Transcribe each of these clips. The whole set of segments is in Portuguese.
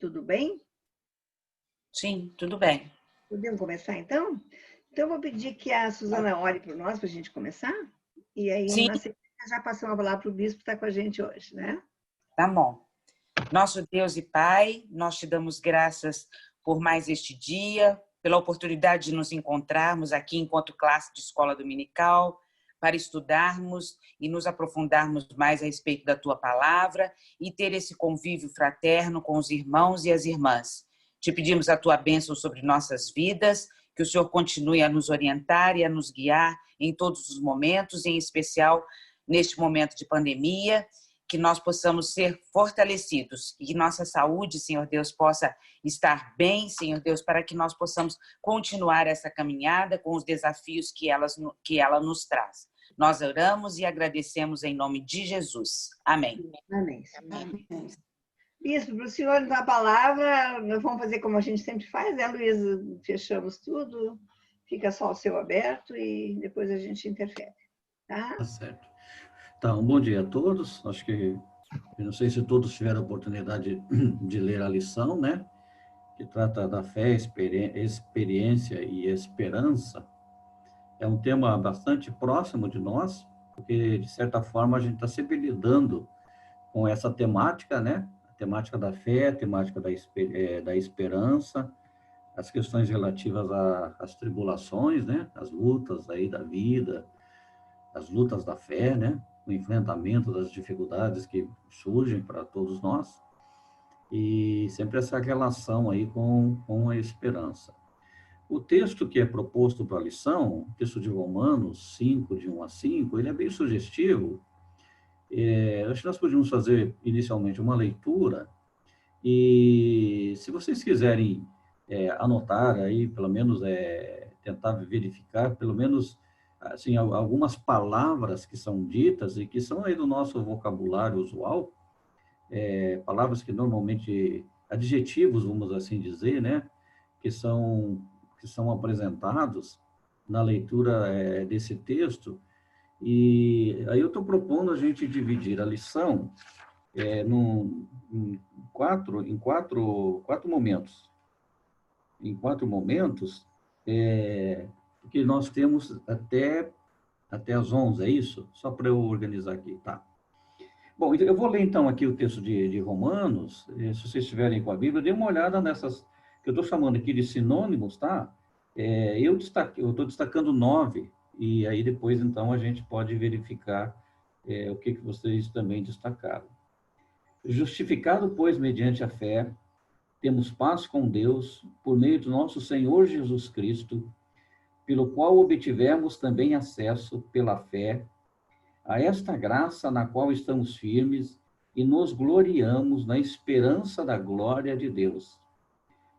Tudo bem? Sim, tudo bem. Podemos começar, então? Então, eu vou pedir que a Suzana ore por nós, para a gente começar. E aí, Sim, na sequência, já passamos a palavra para o bispo que está com a gente hoje, né? tá bom. Nosso Deus e Pai, nós te damos graças por mais este dia, pela oportunidade de nos encontrarmos aqui enquanto classe de escola dominical, para estudarmos e nos aprofundarmos mais a respeito da tua palavra e ter esse convívio fraterno com os irmãos e as irmãs. Te pedimos a tua bênção sobre nossas vidas, que o Senhor continue a nos orientar e a nos guiar em todos os momentos, em especial neste momento de pandemia, que nós possamos ser fortalecidos e que nossa saúde, Senhor Deus, possa estar bem, Senhor Deus, para que nós possamos continuar essa caminhada com os desafios que ela nos traz. Nós oramos e agradecemos em nome de Jesus. Amém. Amém. Bispo, para o senhor dar a palavra, nós vamos fazer como a gente sempre faz, né, Luísa? Fechamos tudo, fica só o seu aberto e depois a gente interfere, tá? Tá certo. Então, bom dia a todos. Acho que, eu não sei se todos tiveram a oportunidade de ler a lição, né? Que trata da fé, experiência e esperança. É um tema bastante próximo de nós, porque, de certa forma, a gente está sempre lidando com essa temática, né? A temática da fé, a temática da esperança, as questões relativas às tribulações, né? As lutas aí da vida, as lutas da fé, né? O enfrentamento das dificuldades que surgem para todos nós, e sempre essa relação aí com a esperança. O texto que é proposto para a lição, o texto de Romanos 5, de 1 a 5, ele é bem sugestivo. Acho que nós podíamos fazer inicialmente uma leitura, e se vocês quiserem anotar aí, pelo menos tentar verificar, pelo menos assim, algumas palavras que são ditas e que são aí do nosso vocabulário usual, palavras que normalmente, adjetivos, vamos assim dizer, né, que são apresentados na leitura desse texto. E aí eu estou propondo a gente dividir a lição em quatro momentos. Em 4 momentos, porque nós temos até as 11, é isso? Só para eu organizar aqui, tá? Bom, então, eu vou ler então aqui o texto de Romanos, se vocês estiverem com a Bíblia, dê uma olhada nessas, que eu estou chamando aqui de sinônimos, tá? Eu estou destacando 9, e aí depois então a gente pode verificar o que vocês também destacaram. Justificado, pois, mediante a fé, temos paz com Deus, por meio do nosso Senhor Jesus Cristo, pelo qual obtivemos também acesso pela fé a esta graça na qual estamos firmes e nos gloriamos na esperança da glória de Deus.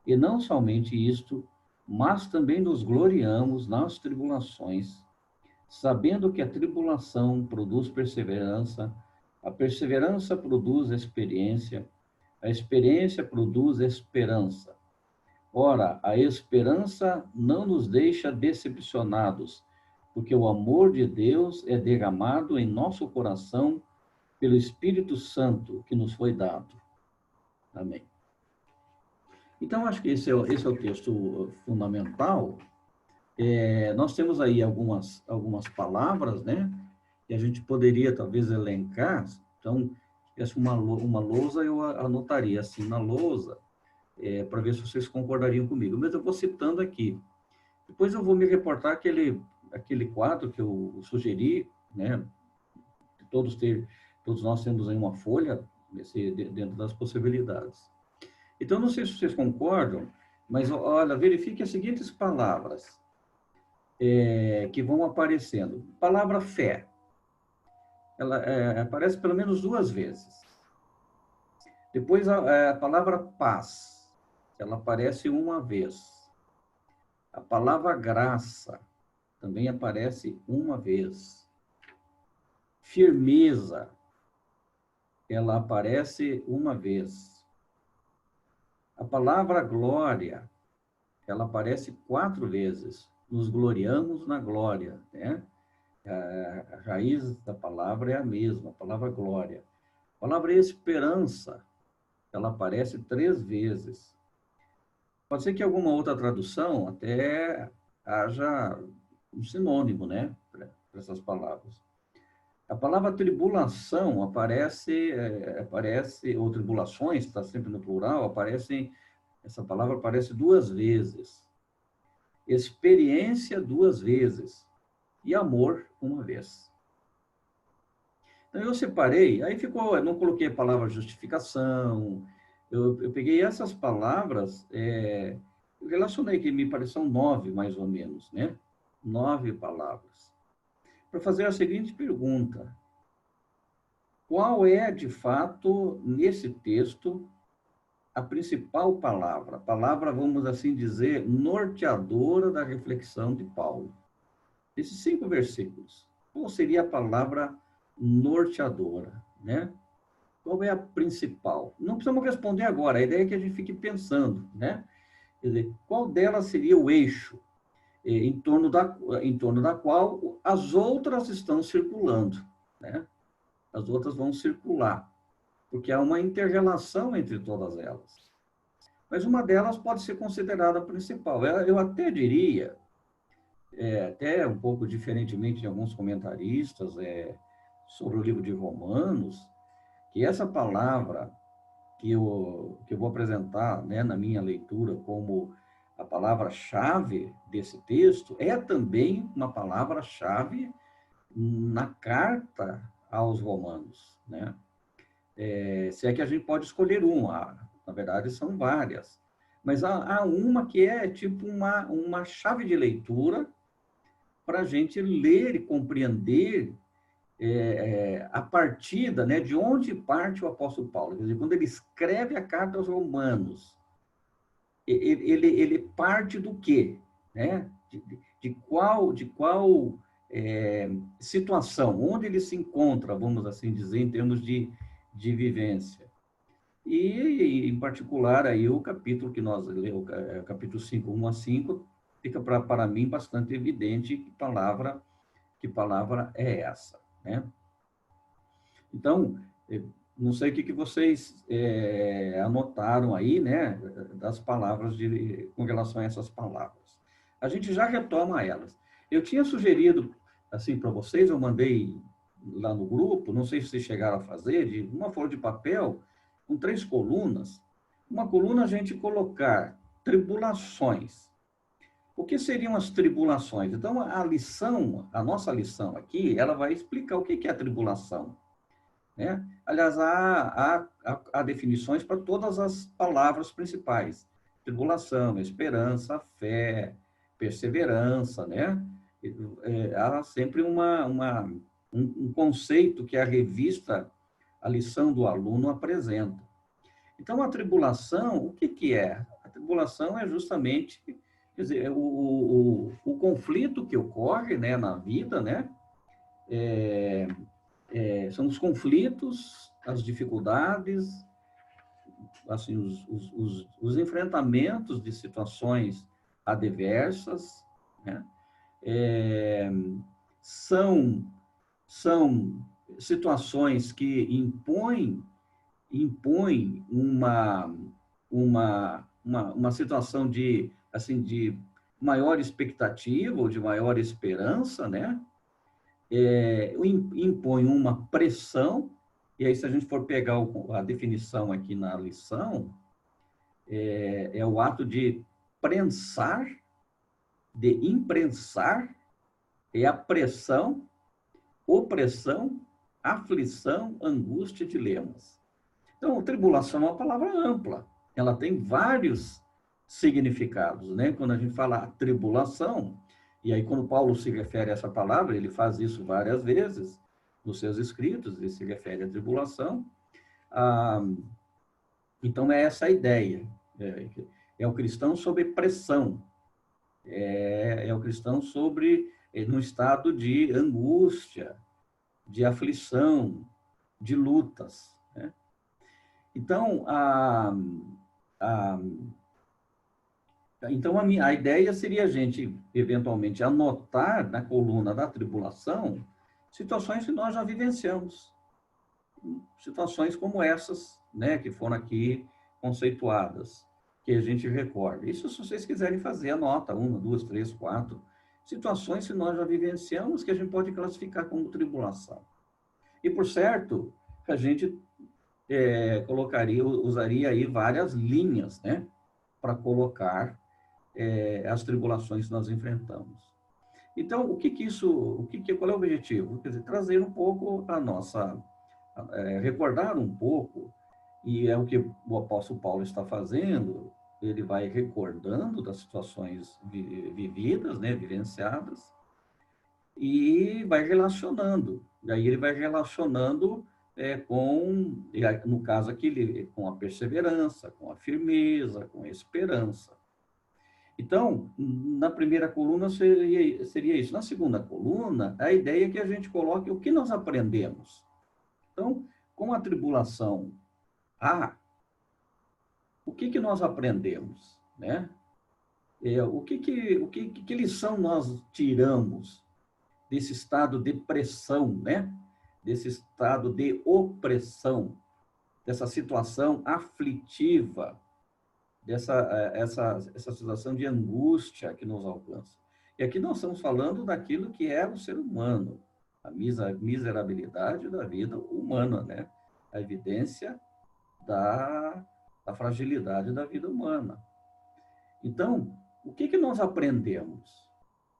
E não somente isto, mas também nos gloriamos nas tribulações, sabendo que a tribulação produz perseverança, a perseverança produz experiência, a experiência produz esperança. Ora, a esperança não nos deixa decepcionados, porque o amor de Deus é derramado em nosso coração pelo Espírito Santo que nos foi dado. Amém. Então, acho que esse é o texto fundamental. Nós temos aí algumas palavras, né? Que a gente poderia, talvez, elencar. Então, uma lousa eu anotaria assim na lousa, para ver se vocês concordariam comigo. Mas eu vou citando aqui. Depois eu vou me reportar aquele quadro que eu sugeri, né? Todos nós temos aí uma folha dentro das possibilidades. Então, não sei se vocês concordam, mas, olha, verifique as seguintes palavras que vão aparecendo. Palavra fé. Ela aparece pelo menos 2 vezes. Depois, a palavra paz. Ela aparece 1 vez. A palavra graça também aparece 1 vez. Firmeza. Ela aparece 1 vez. A palavra glória, ela aparece 4 vezes. Nos gloriamos na glória, né? A raiz da palavra é a mesma, a palavra glória. A palavra esperança, ela aparece 3 vezes. Pode ser que alguma outra tradução até haja um sinônimo, né, para essas palavras. A palavra tribulação aparece, ou tribulações, está sempre no plural, essa palavra aparece 2 vezes. Experiência 2 vezes. E amor 1 vez. Então, eu separei, aí ficou, eu não coloquei a palavra justificação, eu peguei essas palavras, eu relacionei que me pareciam 9, mais ou menos, né? 9 palavras. Para fazer a seguinte pergunta: qual é, de fato, nesse texto, a principal palavra? A palavra, vamos assim dizer, norteadora da reflexão de Paulo. Esses 5 versículos. Qual seria a palavra norteadora, né? Qual é a principal? Não precisamos responder agora, a ideia é que a gente fique pensando, né? Quer dizer, qual delas seria o eixo em torno da qual as outras estão circulando, né? As outras vão circular, porque há uma inter-relação entre todas elas. Mas uma delas pode ser considerada a principal. Eu até diria, até um pouco diferentemente de alguns comentaristas sobre o livro de Romanos, que essa palavra que eu vou apresentar, né, na minha leitura como a palavra-chave desse texto, é também uma palavra-chave na carta aos Romanos, né? Se é que a gente pode escolher uma, na verdade são várias, mas há uma que é tipo uma chave de leitura para a gente ler e compreender a partida, né, de onde parte o apóstolo Paulo. Quer dizer, quando ele escreve a carta aos Romanos, ele parte do quê? Né? De qual situação, onde ele se encontra, vamos assim dizer, em termos de vivência. E, em particular, aí o capítulo que nós lemos, capítulo 5, 1 a 5, fica para mim bastante evidente que palavra é essa, né? Então, não sei o que vocês anotaram aí, né, das palavras com relação a essas palavras. A gente já retoma elas. Eu tinha sugerido, assim, para vocês, eu mandei lá no grupo, não sei se vocês chegaram a fazer, de uma folha de papel com 3 colunas. Uma coluna a gente colocar tribulações. O que seriam as tribulações? Então, a nossa lição aqui, ela vai explicar o que é a tribulação, né? Aliás, há definições para todas as palavras principais. Tribulação, esperança, fé, perseverança, né? Há sempre um conceito que a revista, a lição do aluno, apresenta. Então, a tribulação, o que é? A tribulação é justamente, quer dizer, o conflito que ocorre, né, na vida, né? São os conflitos, as dificuldades, assim, os enfrentamentos de situações adversas, né? São situações que impõem uma situação de, assim, de maior expectativa ou de maior esperança, né? Impõe uma pressão, e aí, se a gente for pegar a definição aqui na lição, é o ato de prensar, de imprensar, é a pressão, opressão, aflição, angústia, dilemas. Então, tribulação é uma palavra ampla, ela tem vários significados, né? Quando a gente fala tribulação, e aí quando Paulo se refere a essa palavra, ele faz isso várias vezes nos seus escritos, ele se refere à tribulação. Então, é essa a ideia, é o cristão sob pressão, é o cristão num estado de angústia, de aflição, de lutas, né? Então, a ideia seria a gente, eventualmente, anotar na coluna da tribulação situações que nós já vivenciamos. Situações como essas, né, que foram aqui conceituadas, que a gente recorda. Isso, se vocês quiserem fazer, anota 1, 2, 3, 4 situações que nós já vivenciamos que a gente pode classificar como tribulação. E, por certo, a gente usaria aí várias linhas, né, para colocar as tribulações que nós enfrentamos. Então, qual é o objetivo? Quer dizer, trazer um pouco a nossa, recordar um pouco, e é o que o apóstolo Paulo está fazendo, ele vai recordando das situações vividas, né, vivenciadas, e vai relacionando. Daí ele vai relacionando no caso aqui, com a perseverança, com a firmeza, com a esperança. Então, na primeira coluna seria isso. Na segunda coluna, a ideia é que a gente coloque o que nós aprendemos. Então, com a tribulação o que nós aprendemos, né? Que lição nós tiramos desse estado de pressão, né? Desse estado de opressão, dessa situação aflitiva, essa situação de angústia que nos alcança. E aqui nós estamos falando daquilo que é o ser humano, a miserabilidade da vida humana, né? A evidência da fragilidade da vida humana. Então, o que nós aprendemos?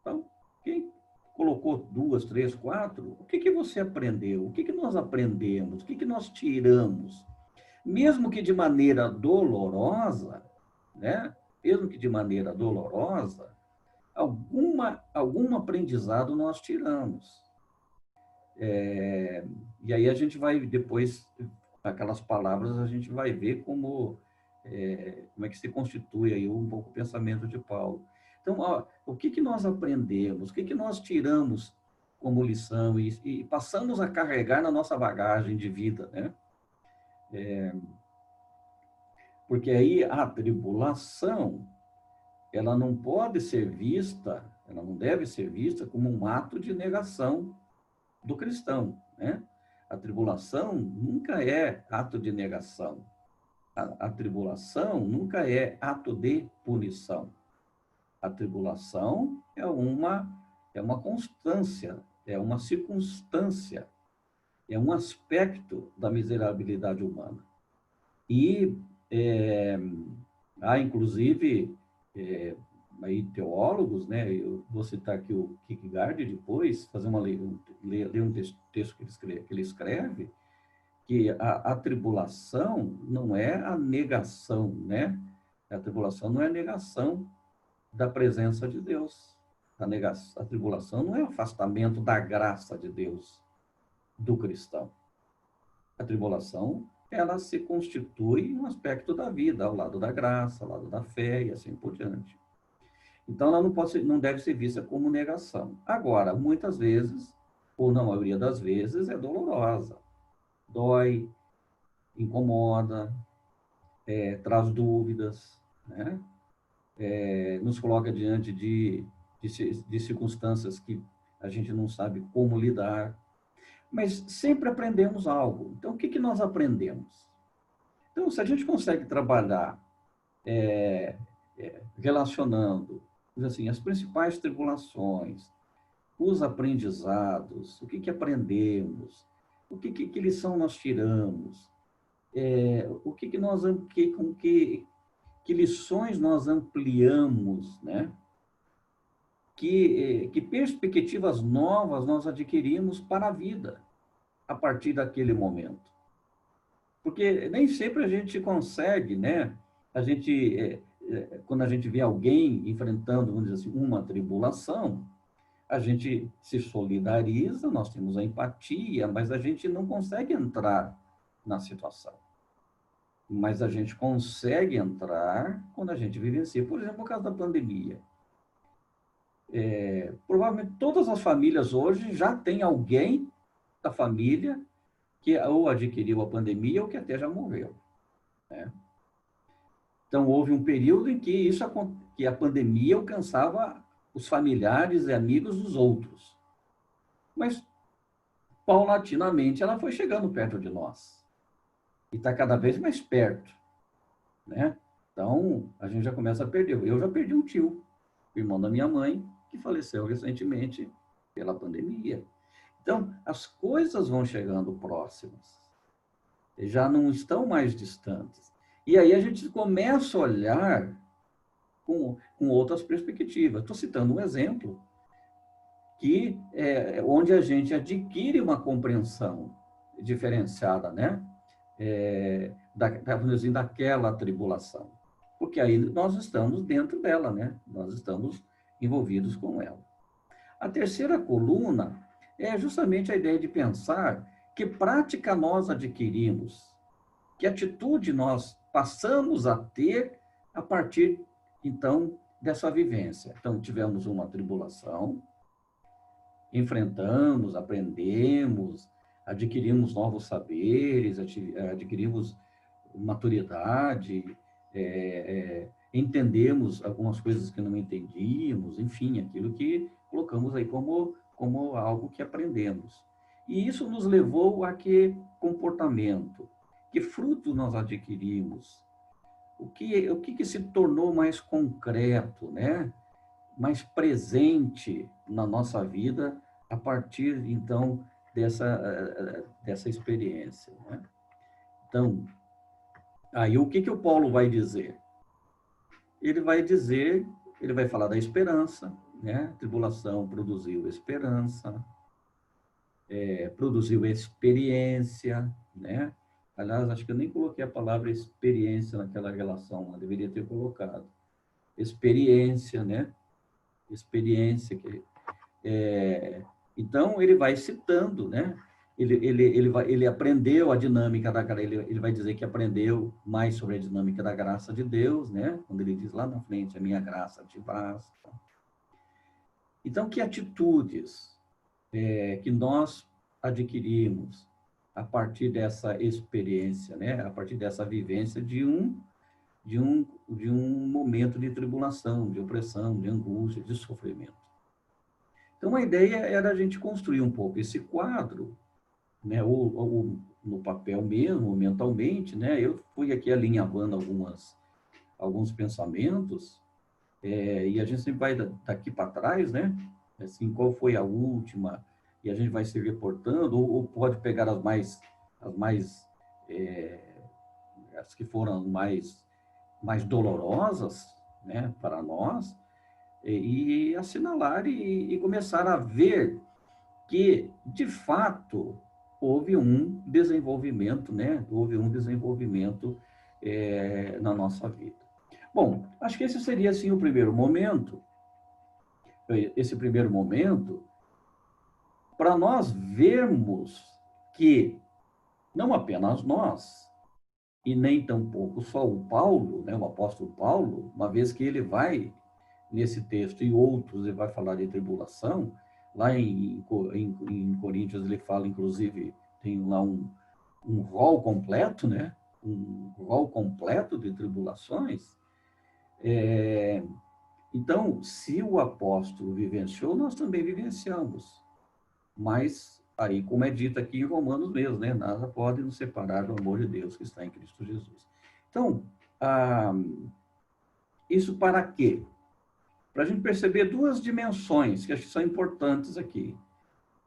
Então, quem colocou 2, 3, 4, o que você aprendeu? O que nós aprendemos? O que nós tiramos? Mesmo que de maneira dolorosa, né? Mesmo que de maneira dolorosa, algum aprendizado nós tiramos. E aí a gente vai depois, aquelas palavras, a gente vai ver como é que se constitui aí um pouco o pensamento de Paulo. Então, o que nós aprendemos? O que nós tiramos como lição e passamos a carregar na nossa bagagem de vida, né? Porque aí a tribulação, ela não pode ser vista, ela não deve ser vista como um ato de negação do cristão, né? A tribulação nunca é ato de negação. A tribulação nunca é ato de punição. A tribulação é uma constância, é uma circunstância, é um aspecto da miserabilidade humana. E há, inclusive, aí teólogos, né? Eu vou citar aqui o Kierkegaard depois, ler um texto que ele escreve, que a tribulação não é a negação, né? A tribulação não é a negação da presença de Deus. A tribulação não é o afastamento da graça de Deus do cristão. A tribulação, ela se constitui um aspecto da vida, ao lado da graça, ao lado da fé e assim por diante. Então, ela não deve ser vista como negação. Agora, muitas vezes, ou na maioria das vezes, é dolorosa. Dói, incomoda, traz dúvidas, né? Nos coloca diante de circunstâncias que a gente não sabe como lidar. Mas sempre aprendemos algo. Então, o que nós aprendemos? Então, se a gente consegue trabalhar relacionando assim, as principais tribulações, os aprendizados, o que aprendemos, que lição nós tiramos, que lições nós ampliamos, né? Que perspectivas novas nós adquirimos para a vida a partir daquele momento. Porque nem sempre a gente consegue, né? Quando a gente vê alguém enfrentando, vamos dizer assim, uma tribulação, a gente se solidariza, nós temos a empatia, mas a gente não consegue entrar na situação. Mas a gente consegue entrar quando a gente vivencia. Por exemplo, no caso da pandemia. Provavelmente todas as famílias hoje já tem alguém da família que ou adquiriu a pandemia ou que até já morreu, né? Então, houve um período em que a pandemia alcançava os familiares e amigos dos outros. Mas, paulatinamente, ela foi chegando perto de nós. e está cada vez mais perto, né? Então, a gente já começa a perder. Eu já perdi um tio, irmão da minha mãe, que faleceu recentemente pela pandemia. Então, as coisas vão chegando próximas, já não estão mais distantes. E aí a gente começa a olhar com outras perspectivas. Estou citando um exemplo que onde a gente adquire uma compreensão diferenciada, né? Daquela tribulação. Porque aí nós estamos dentro dela, né? Nós estamos envolvidos com ela. A terceira coluna é justamente a ideia de pensar que prática nós adquirimos, que atitude nós passamos a ter a partir, então, dessa vivência. Então, tivemos uma tribulação, enfrentamos, aprendemos, adquirimos novos saberes, adquirimos maturidade, entendemos algumas coisas que não entendíamos, enfim, aquilo que colocamos aí como algo que aprendemos. E isso nos levou a que comportamento, que fruto nós adquirimos, o que se tornou mais concreto, né? Mais presente na nossa vida a partir, então, dessa experiência, né? Então, aí o que o Paulo vai dizer? Ele vai falar da esperança, né? A tribulação produziu esperança, produziu experiência, né? Aliás, acho que eu nem coloquei a palavra experiência naquela relação, eu deveria ter colocado. Experiência, né? Experiência. Então, ele vai citando, né? Ele aprendeu a dinâmica ele vai dizer que aprendeu mais sobre a dinâmica da graça de Deus, né? Quando ele diz lá na frente, a minha graça te basta. Então, que atitudes que nós adquirimos a partir dessa experiência, né? A partir dessa vivência de um momento de tribulação, de opressão, de angústia, de sofrimento. Então, a ideia era a gente construir um pouco esse quadro, né, ou no papel mesmo, mentalmente, né? Eu fui aqui alinhavando alguns pensamentos, e a gente sempre vai daqui para trás, né? Assim, qual foi a última, e a gente vai se reportando, ou pode pegar as que foram mais dolorosas, né, para nós, e assinalar e começar a ver que, de fato, houve um desenvolvimento, né? Houve um desenvolvimento na nossa vida. Bom, acho que esse seria, assim, o primeiro momento, para nós vermos que não apenas nós, e nem tampouco só o Paulo, né, o apóstolo Paulo, uma vez que ele vai, nesse texto e outros, ele vai falar de tribulação, lá em Coríntios ele fala, inclusive, tem lá um rol completo, né, um rol completo de tribulações. Então, se o apóstolo vivenciou, nós também vivenciamos. Mas, aí, como é dito aqui em Romanos mesmo, né? Nada pode nos separar do amor de Deus que está em Cristo Jesus. Então, isso para quê? Para a gente perceber duas dimensões que acho que são importantes aqui.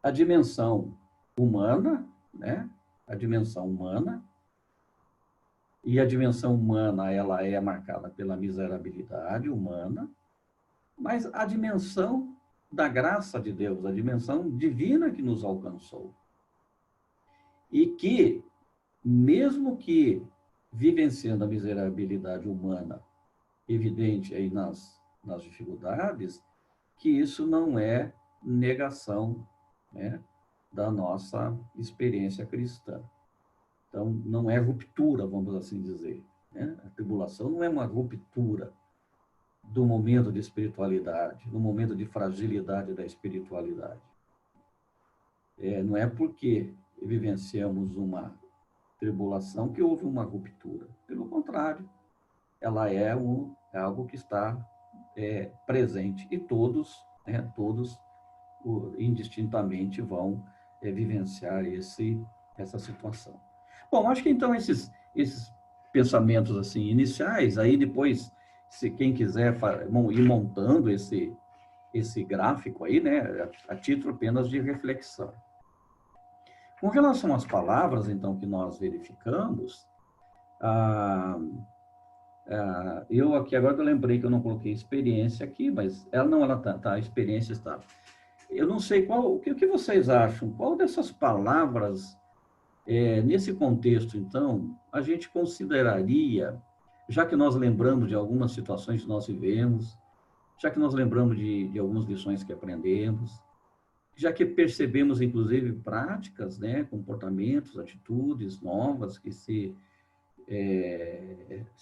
A dimensão humana, né? A dimensão humana. E a dimensão humana, ela é marcada pela miserabilidade humana, mas a dimensão da graça de Deus, a dimensão divina que nos alcançou. E que, mesmo que vivenciando a miserabilidade humana, evidente aí nas dificuldades, que isso não é negação, né, da nossa experiência cristã. Então, não é ruptura, vamos assim dizer, né? A tribulação não é uma ruptura do momento de espiritualidade, do momento de fragilidade da espiritualidade. Não é porque vivenciamos uma tribulação que houve uma ruptura. Pelo contrário, ela é algo que está presente e todos indistintamente vão vivenciar essa situação. Bom, acho que então esses esses pensamentos assim iniciais, aí depois, se quem quiser ir montando esse gráfico aí, né, a título apenas de reflexão. Com relação às palavras, então, que nós verificamos, eu aqui agora eu lembrei que eu não coloquei experiência aqui, mas ela tá, a experiência está. Eu não sei o que vocês acham, qual dessas palavras, nesse contexto, então, a gente consideraria, já que nós lembramos de algumas situações que nós vivemos, já que nós lembramos de algumas lições que aprendemos, já que percebemos, inclusive, práticas, né, comportamentos, atitudes novas que se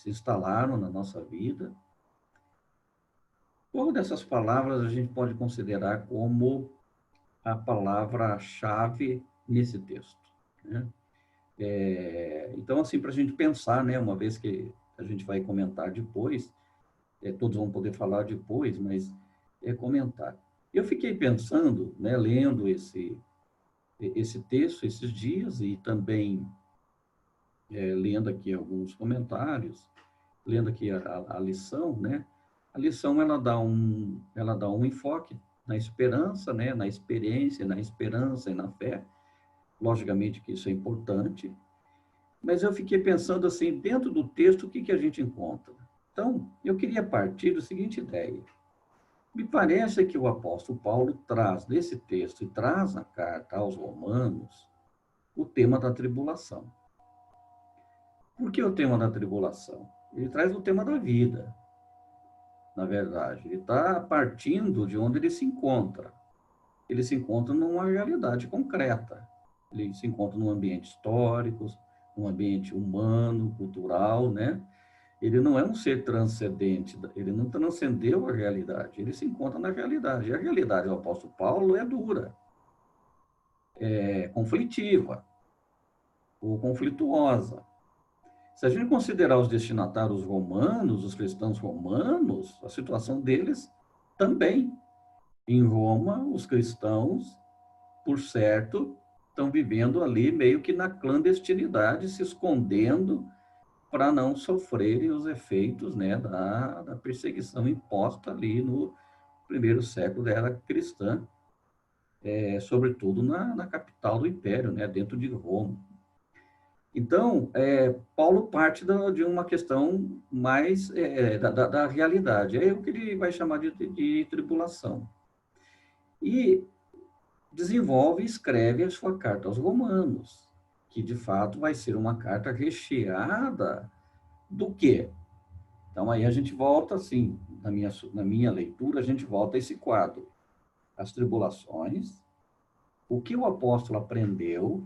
instalaram na nossa vida, qual dessas palavras a gente pode considerar como a palavra-chave nesse texto, né? Então, assim, para a gente pensar, né, uma vez que a gente vai comentar depois, todos vão poder falar depois, mas comentar. Eu fiquei pensando, né, lendo esse texto esses dias e também lendo aqui alguns comentários, lendo aqui a lição, né? A lição ela dá um enfoque na esperança, né? Na experiência, na esperança e na fé. Logicamente que isso é importante, mas eu fiquei pensando assim, dentro do texto, o que a gente encontra? Então, eu queria partir da seguinte ideia. Me parece que o apóstolo Paulo traz nesse texto e traz na carta aos Romanos o tema da tribulação. Por que o tema da tribulação? Ele traz o tema da vida, na verdade. Ele está partindo de onde ele se encontra. Ele se encontra numa realidade concreta. Ele se encontra num ambiente histórico, num ambiente humano, cultural, né? Ele não é um ser transcendente, ele não transcendeu a realidade, ele se encontra na realidade. E a realidade do apóstolo Paulo é dura, é conflitiva, ou conflituosa. Se a gente considerar os destinatários romanos, os cristãos romanos, a situação deles também. Em Roma, os cristãos, por certo, estão vivendo ali meio que na clandestinidade, se escondendo para não sofrerem os efeitos, né, da perseguição imposta ali no primeiro século da era cristã, sobretudo na capital do império, né, dentro de Roma. Então, Paulo parte de uma questão mais da realidade. É o que ele vai chamar de tribulação. E desenvolve e escreve a sua carta aos Romanos, que de fato vai ser uma carta recheada do quê? Então, aí a gente volta, assim, na minha leitura, a gente volta a esse quadro. As tribulações, o que o apóstolo aprendeu,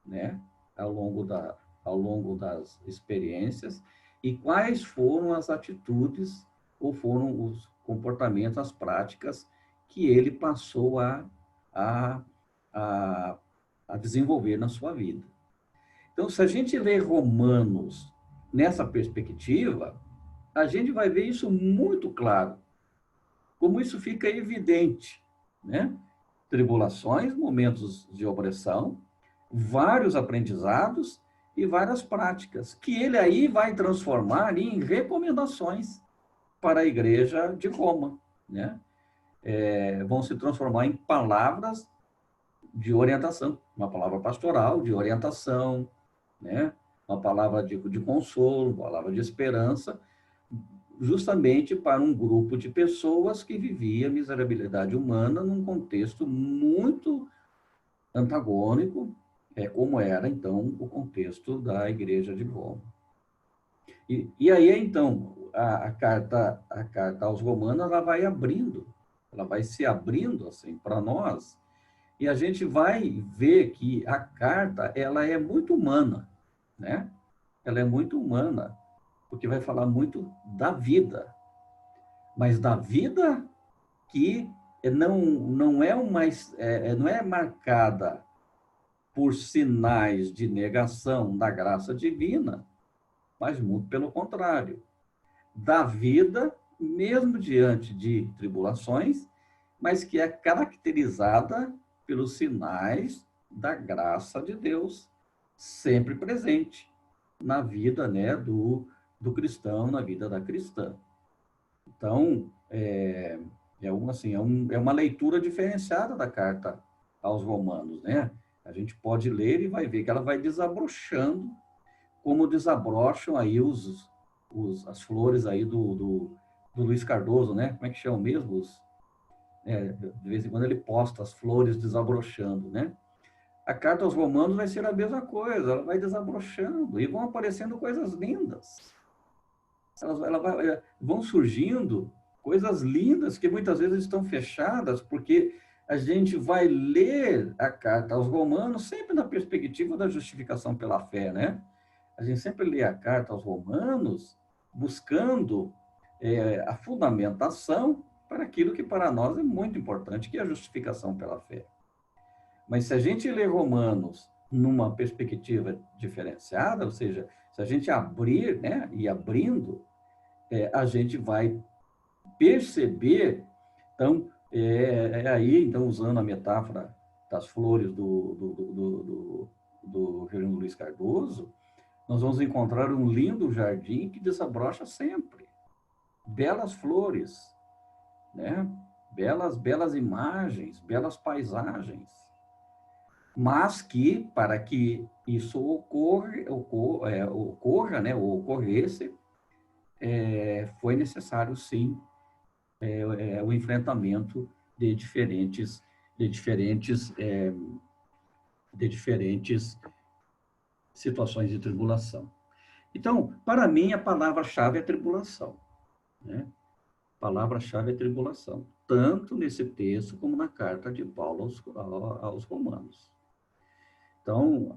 né, ao longo das experiências, e quais foram as atitudes ou foram os comportamentos, as práticas que ele passou a desenvolver na sua vida. Então, se a gente lê Romanos nessa perspectiva, a gente vai ver isso muito claro, como isso fica evidente, né? Tribulações, momentos de opressão, vários aprendizados e várias práticas, que ele aí vai transformar em recomendações para a igreja de Roma, né? Vão se transformar em palavras de orientação, uma palavra pastoral de orientação, né? Uma palavra de consolo, uma palavra de esperança, justamente para um grupo de pessoas que vivia a miserabilidade humana num contexto muito antagônico, como era, então, o contexto da Igreja de Roma. E aí, então, a carta aos Romanos, ela vai se abrindo, assim, para nós, e a gente vai ver que a carta, ela é muito humana, né? Ela é muito humana, porque vai falar muito da vida, mas da vida que não é marcada por sinais de negação da graça divina, mas muito pelo contrário. Da vida, mesmo diante de tribulações, mas que é caracterizada pelos sinais da graça de Deus sempre presente. na vida, né, do cristão, na vida da cristã. Então, é uma leitura diferenciada da carta aos Romanos, né? A gente pode ler e vai ver que ela vai desabrochando, como desabrocham aí as flores aí do Luiz Cardoso, né? Como é que chama mesmo? De vez em quando ele posta as flores desabrochando, né? A carta aos Romanos vai ser a mesma coisa, ela vai desabrochando e vão aparecendo coisas lindas. Vão surgindo coisas lindas que muitas vezes estão fechadas, porque a gente vai ler a carta aos Romanos sempre na perspectiva da justificação pela fé, né? A gente sempre lê a carta aos Romanos buscando a fundamentação para aquilo que para nós é muito importante, que é a justificação pela fé. Mas se a gente lê Romanos numa perspectiva diferenciada, ou seja, se a gente abrir, né, e abrindo, a gente vai perceber, então, então, usando a metáfora das flores do Reverendo Luiz Cardoso, nós vamos encontrar um lindo jardim que desabrocha sempre. Belas flores, né? Belas imagens, belas paisagens. Mas que, para que isso ocorra, né, ou ocorresse, foi necessário, sim, o enfrentamento de diferentes, de diferentes, de diferentes situações de tribulação. Então, para mim, a palavra-chave é tribulação, né? A palavra-chave é tribulação, tanto nesse texto como na carta de Paulo aos Romanos. Então,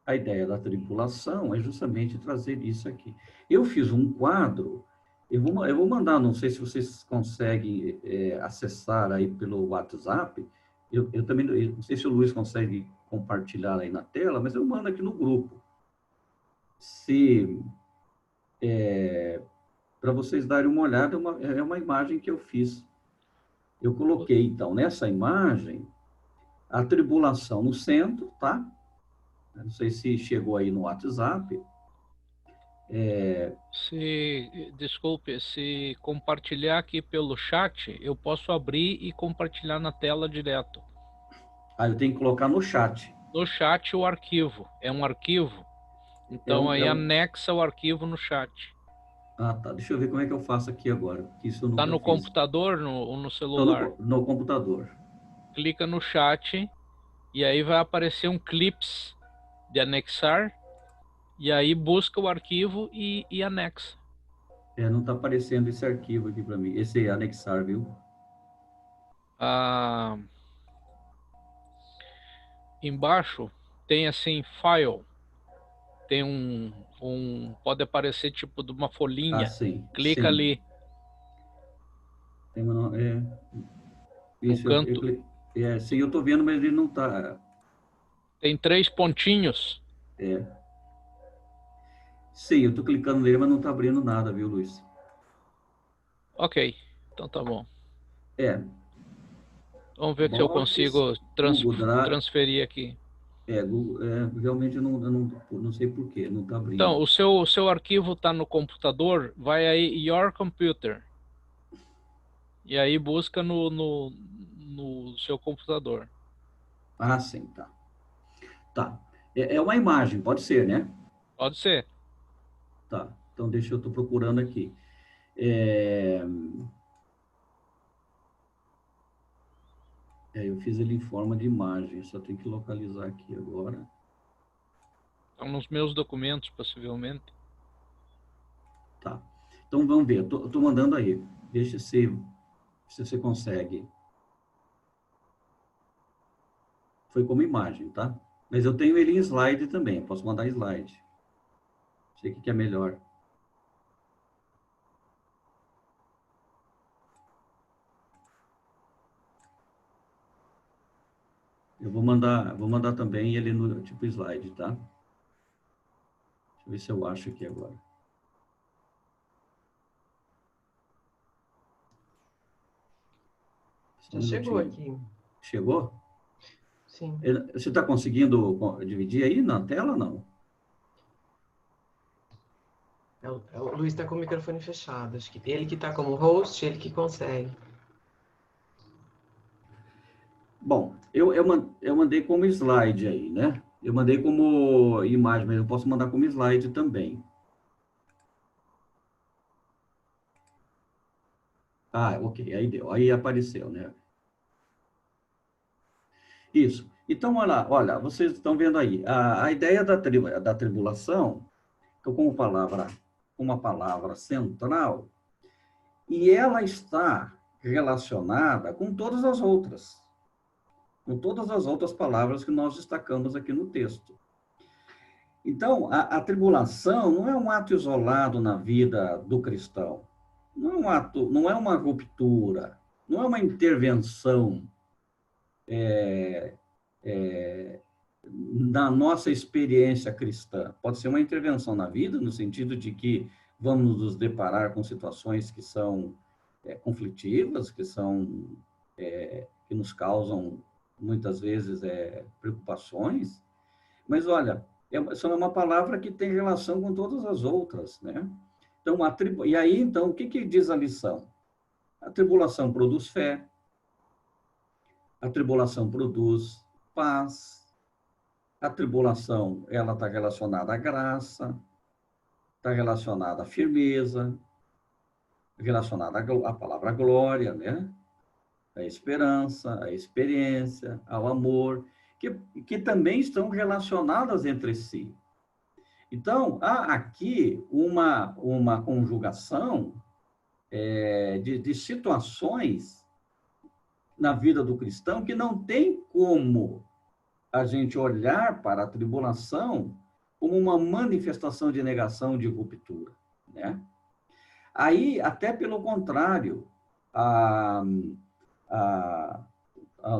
a ideia da tribulação é justamente trazer isso aqui. Eu fiz um quadro, eu vou mandar, não sei se vocês conseguem acessar aí pelo WhatsApp, eu também, não sei se o Luiz consegue compartilhar aí na tela, mas eu mando aqui no grupo. Para vocês darem uma olhada, é uma imagem que eu fiz. Eu coloquei, então, nessa imagem, a tribulação no centro, tá? Não sei se chegou aí no WhatsApp. Desculpe, se compartilhar aqui pelo chat, eu posso abrir e compartilhar na tela direto. Eu tenho que colocar no chat. No chat o arquivo, é um arquivo, então aí anexa o arquivo no chat. Tá. Deixa eu ver como é que eu faço aqui agora, porque isso eu nunca Tá no fiz. computador ou no celular? No computador. Clica no chat e aí vai aparecer um clips de anexar e aí busca o arquivo e anexa. Não está aparecendo esse arquivo aqui para mim, esse anexar, viu? Embaixo tem assim, file, tem pode aparecer tipo de uma folhinha. Sim. Clica sim. ali. Tem uma, No isso, canto. sim, eu estou vendo, mas ele não está. Tem 3 pontinhos. Sim, eu estou clicando nele, mas não está abrindo nada, viu, Luiz? Ok, então tá bom. Vamos ver se eu Borges, consigo Google transferir aqui. Realmente eu não sei por que não está abrindo. Então, o seu arquivo está no computador, vai aí, Your Computer. E aí busca no seu computador. Sim, tá. Tá. É uma imagem, pode ser, né? Pode ser. Tá. Então, deixa eu estou procurando aqui. Eu fiz ele em forma de imagem, só tenho que localizar aqui agora. Estão nos meus documentos, possivelmente. Tá. Então, vamos ver. Eu tô mandando aí. Deixa se você consegue. Foi como imagem, tá? Mas eu tenho ele em slide também. Posso mandar slide. Não sei o que é melhor. Eu vou mandar também ele no tipo slide, tá? Deixa eu ver se eu acho aqui agora. Já chegou aqui. Chegou? Sim. Você está conseguindo dividir aí na tela ou não? O Luiz está com o microfone fechado. Acho que ele que está como host, ele que consegue. Bom, eu mandei como slide aí, né? Eu mandei como imagem, mas eu posso mandar como slide também. Ah, ok, aí deu, aí apareceu, né? Isso. Então, olha, vocês estão vendo aí, a ideia da tribulação, então, uma palavra central, e ela está relacionada com todas as outras palavras que nós destacamos aqui no texto. Então, a tribulação não é um ato isolado na vida do cristão. Não é uma ruptura, não é uma intervenção na nossa experiência cristã. Pode ser uma intervenção na vida, no sentido de que vamos nos deparar com situações que são conflitivas, que nos causam, muitas vezes, preocupações. Mas, olha, essa é uma palavra que tem relação com todas as outras, né? Então, e aí, então, o que diz a lição? A tribulação produz fé, a tribulação produz paz, a tribulação, ela está relacionada à graça, está relacionada à firmeza, relacionada à palavra glória, né? À esperança, à experiência, ao amor, que também estão relacionadas entre si. Então, há aqui uma conjugação de situações na vida do cristão que não tem como a gente olhar para a tribulação como uma manifestação de negação, de ruptura, né? Aí, até pelo contrário,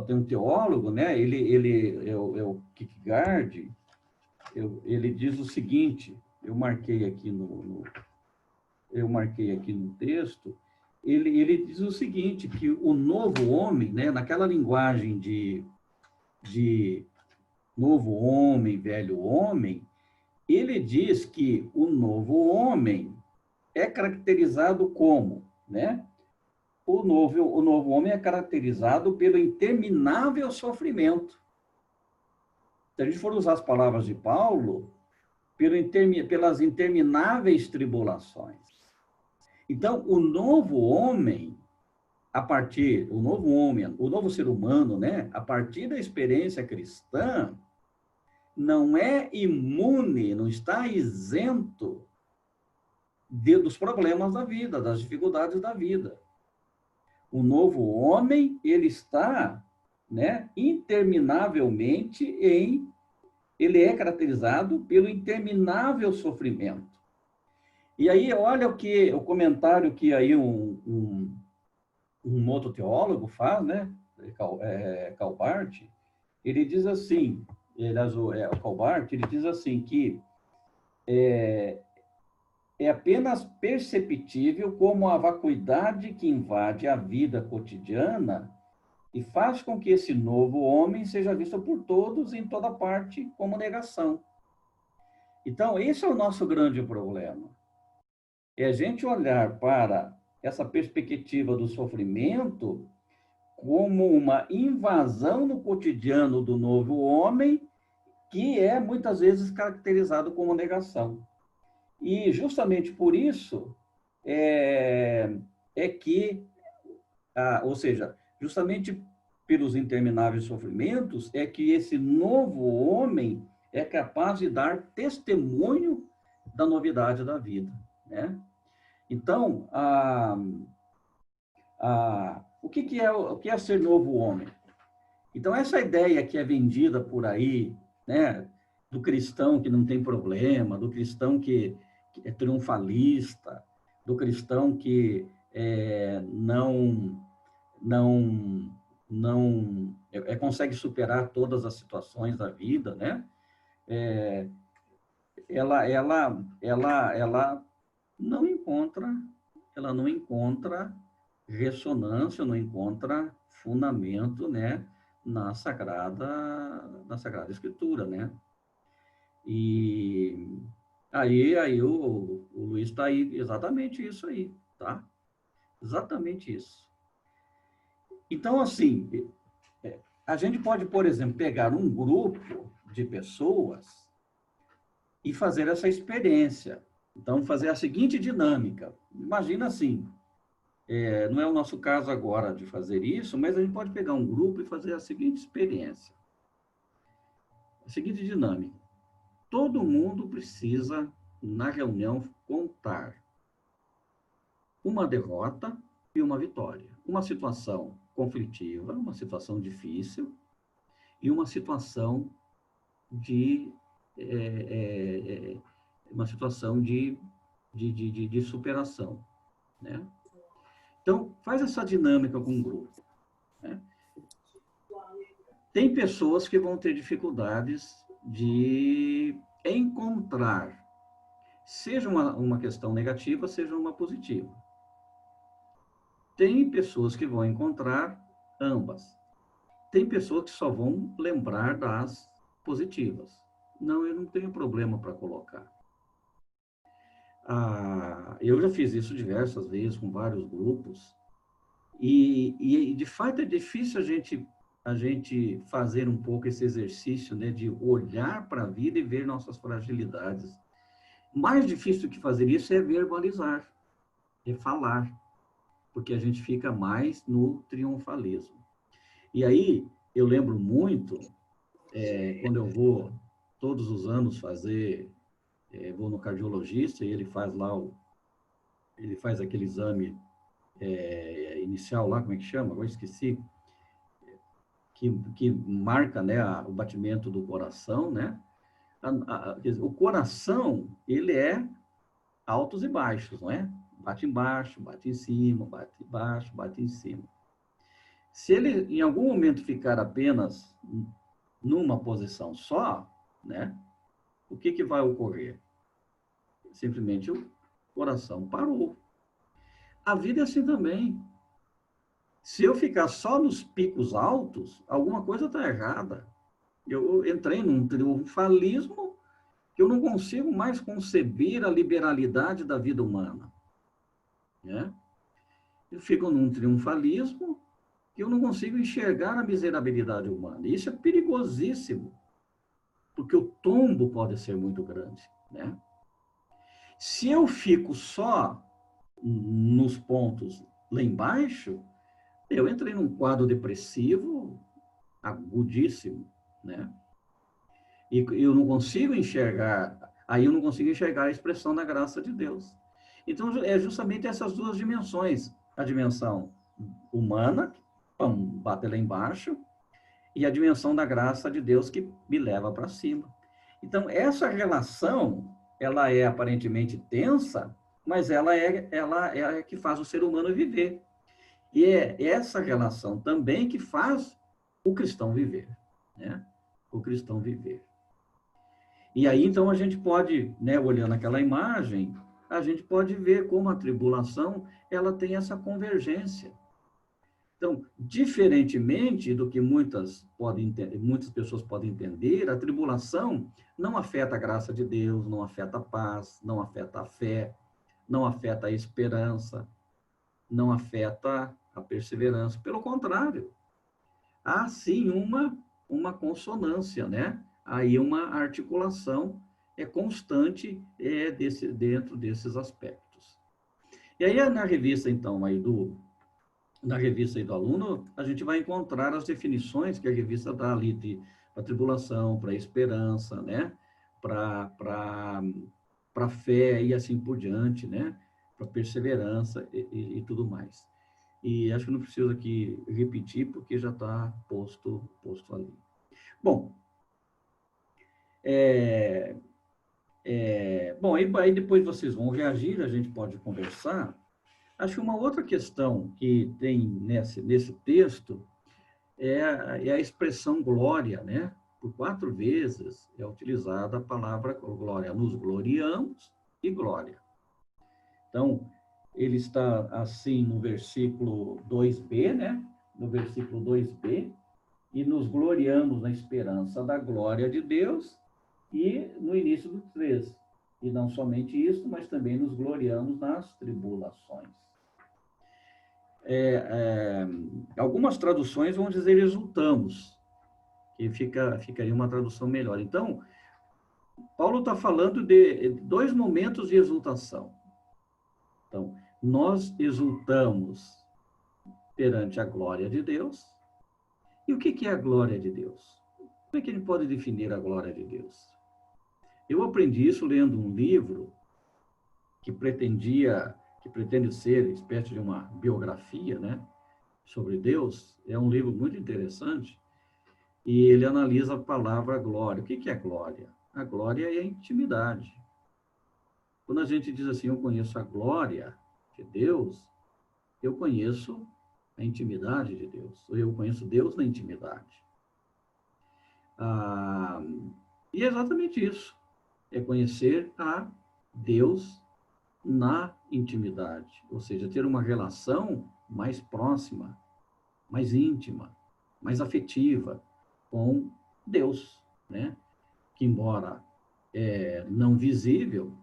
tem um teólogo, né? É o Kierkegaard, ele diz o seguinte, eu marquei aqui no texto, ele diz o seguinte, que o novo homem, né, naquela linguagem de novo homem, velho homem, ele diz que o novo homem é caracterizado como, né? O novo homem é caracterizado pelo interminável sofrimento. Se a gente for usar as palavras de Paulo, pelas intermináveis tribulações. Então, o novo ser humano, né, a partir da experiência cristã, não é imune, não está isento dos problemas da vida, das dificuldades da vida. O novo homem, ele está, né, interminavelmente ele é caracterizado pelo interminável sofrimento. E aí, olha o comentário que aí um outro teólogo faz, né, Calbart, ele diz assim, o Calbart, ele diz assim que é apenas perceptível como a vacuidade que invade a vida cotidiana e faz com que esse novo homem seja visto por todos em toda parte como negação. Então, esse é o nosso grande problema. É a gente olhar para essa perspectiva do sofrimento como uma invasão no cotidiano do novo homem, que é muitas vezes caracterizado como negação. E justamente por isso ou seja, justamente pelos intermináveis sofrimentos, é que esse novo homem é capaz de dar testemunho da novidade da vida, né? Então, o que é ser novo homem? Então, essa ideia que é vendida por aí, né, do cristão que não tem problema, do cristão que é triunfalista, do cristão que consegue superar todas as situações da vida, né? Ela não encontra ressonância, não encontra fundamento, né, na Sagrada Escritura, né? E aí o Luiz está aí, exatamente isso aí, tá? Exatamente isso. Então, assim, a gente pode, por exemplo, pegar um grupo de pessoas e fazer essa experiência. Então, fazer a seguinte dinâmica. Imagina assim, não é o nosso caso agora de fazer isso, mas a gente pode pegar um grupo e fazer a seguinte experiência. A seguinte dinâmica. Todo mundo precisa, na reunião, contar uma derrota e uma vitória. Uma situação conflitiva, uma situação difícil e uma situação de de superação, né? Então, faz essa dinâmica com o grupo, né? Tem pessoas que vão ter dificuldades de encontrar, seja uma questão negativa, seja uma positiva. Tem pessoas que vão encontrar ambas. Tem pessoas que só vão lembrar das positivas. Não, eu não tenho problema para colocar. Eu já fiz isso diversas vezes com vários grupos e de fato é difícil a gente fazer um pouco esse exercício, né, de olhar para a vida e ver nossas fragilidades. Mais difícil do que fazer isso é verbalizar, é falar, porque a gente fica mais no triunfalismo. E aí eu lembro muito quando eu vou todos os anos vou no cardiologista e ele faz lá ele faz aquele exame inicial lá, como é que chama? Agora esqueci. Que marca, né, o batimento do coração, né? O coração, ele é altos e baixos, não é? Bate embaixo, bate em cima, bate embaixo, bate em cima. Se ele, em algum momento, ficar apenas numa posição só, né? O que vai ocorrer? Simplesmente o coração parou. A vida é assim também. Se eu ficar só nos picos altos, alguma coisa está errada. Eu entrei num triunfalismo que eu não consigo mais conceber a liberalidade da vida humana, né? Eu fico num triunfalismo que eu não consigo enxergar a miserabilidade humana. Isso é perigosíssimo, porque o tombo pode ser muito grande, né? Se eu fico só nos pontos lá embaixo, eu entrei num quadro depressivo agudíssimo, né? E eu não consigo enxergar, aí eu não consigo enxergar a expressão da graça de Deus. Então, é justamente essas duas dimensões. A dimensão humana, pam, bate lá embaixo, e a dimensão da graça de Deus que me leva para cima. Então, essa relação, ela é aparentemente tensa, mas ela é a que faz o ser humano viver. E é essa relação também que faz o cristão viver, né? O cristão viver. E aí, então, a gente pode, né, olhando aquela imagem, a gente pode ver como a tribulação, ela tem essa convergência. Então, diferentemente do que muitas pessoas podem entender, a tribulação não afeta a graça de Deus, não afeta a paz, não afeta a fé, não afeta a esperança, não afeta a perseverança. Pelo contrário, há sim uma consonância, né? Aí uma articulação constante dentro desses aspectos. E aí na revista então na revista aí do aluno, a gente vai encontrar as definições que a revista dá ali para tribulação, para esperança, né? Para fé e assim por diante, né? Para perseverança e tudo mais. E acho que não preciso aqui repetir, porque já está posto ali. Bom, bom, aí depois vocês vão reagir, a gente pode conversar. Acho que uma outra questão que tem nesse texto é a expressão glória, né? Por 4 vezes é utilizada a palavra glória. Nos gloriamos e glória. Então, ele está assim no versículo 2b, né? No versículo 2b, e nos gloriamos na esperança da glória de Deus, e no início do 3. E não somente isso, mas também nos gloriamos nas tribulações. Algumas traduções vão dizer exultamos, que ficaria uma tradução melhor. Então, Paulo está falando de 2 momentos de exultação. Então, nós exultamos perante a glória de Deus. E o que é a glória de Deus? Como é que ele pode definir a glória de Deus? Eu aprendi isso lendo um livro que pretende ser espécie de uma biografia, né, sobre Deus. É um livro muito interessante e ele analisa a palavra glória. O que é glória? A glória é a intimidade. Quando a gente diz assim, eu conheço a glória de Deus, eu conheço a intimidade de Deus. Eu conheço Deus na intimidade. E é exatamente isso. É conhecer a Deus na intimidade. Ou seja, ter uma relação mais próxima, mais íntima, mais afetiva com Deus, né? Que embora não visível,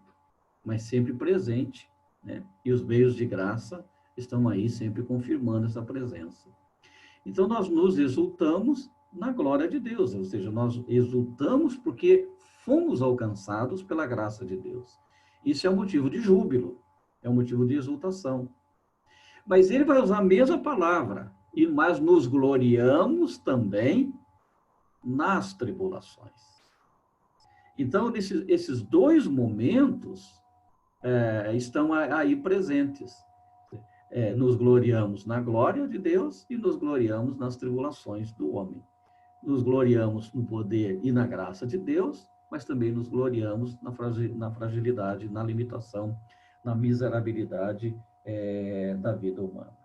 mas sempre presente, né? E os meios de graça estão aí sempre confirmando essa presença. Então, nós nos exultamos na glória de Deus, ou seja, nós exultamos porque fomos alcançados pela graça de Deus. Isso é um motivo de júbilo, é um motivo de exultação. Mas ele vai usar a mesma palavra, mas nos gloriamos também nas tribulações. Então, esses 2 momentos estão aí presentes. Nos gloriamos na glória de Deus e nos gloriamos nas tribulações do homem. Nos gloriamos no poder e na graça de Deus, mas também nos gloriamos na fragilidade, na limitação, na miserabilidade da vida humana.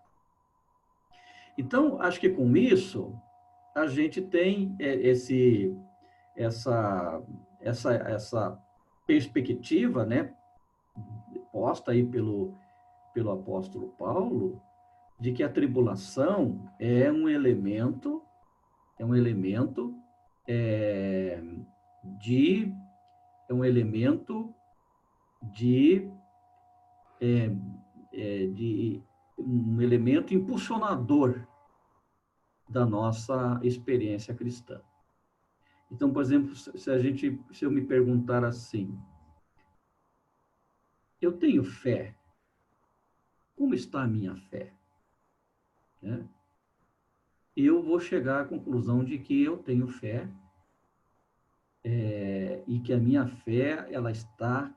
Então, acho que com isso, a gente tem essa perspectiva, né, posta aí pelo apóstolo Paulo, de que a tribulação é um elemento impulsionador da nossa experiência cristã. Então, por exemplo, se eu me perguntar assim, eu tenho fé? Como está a minha fé? Né? Eu vou chegar à conclusão de que eu tenho fé e que a minha fé ela está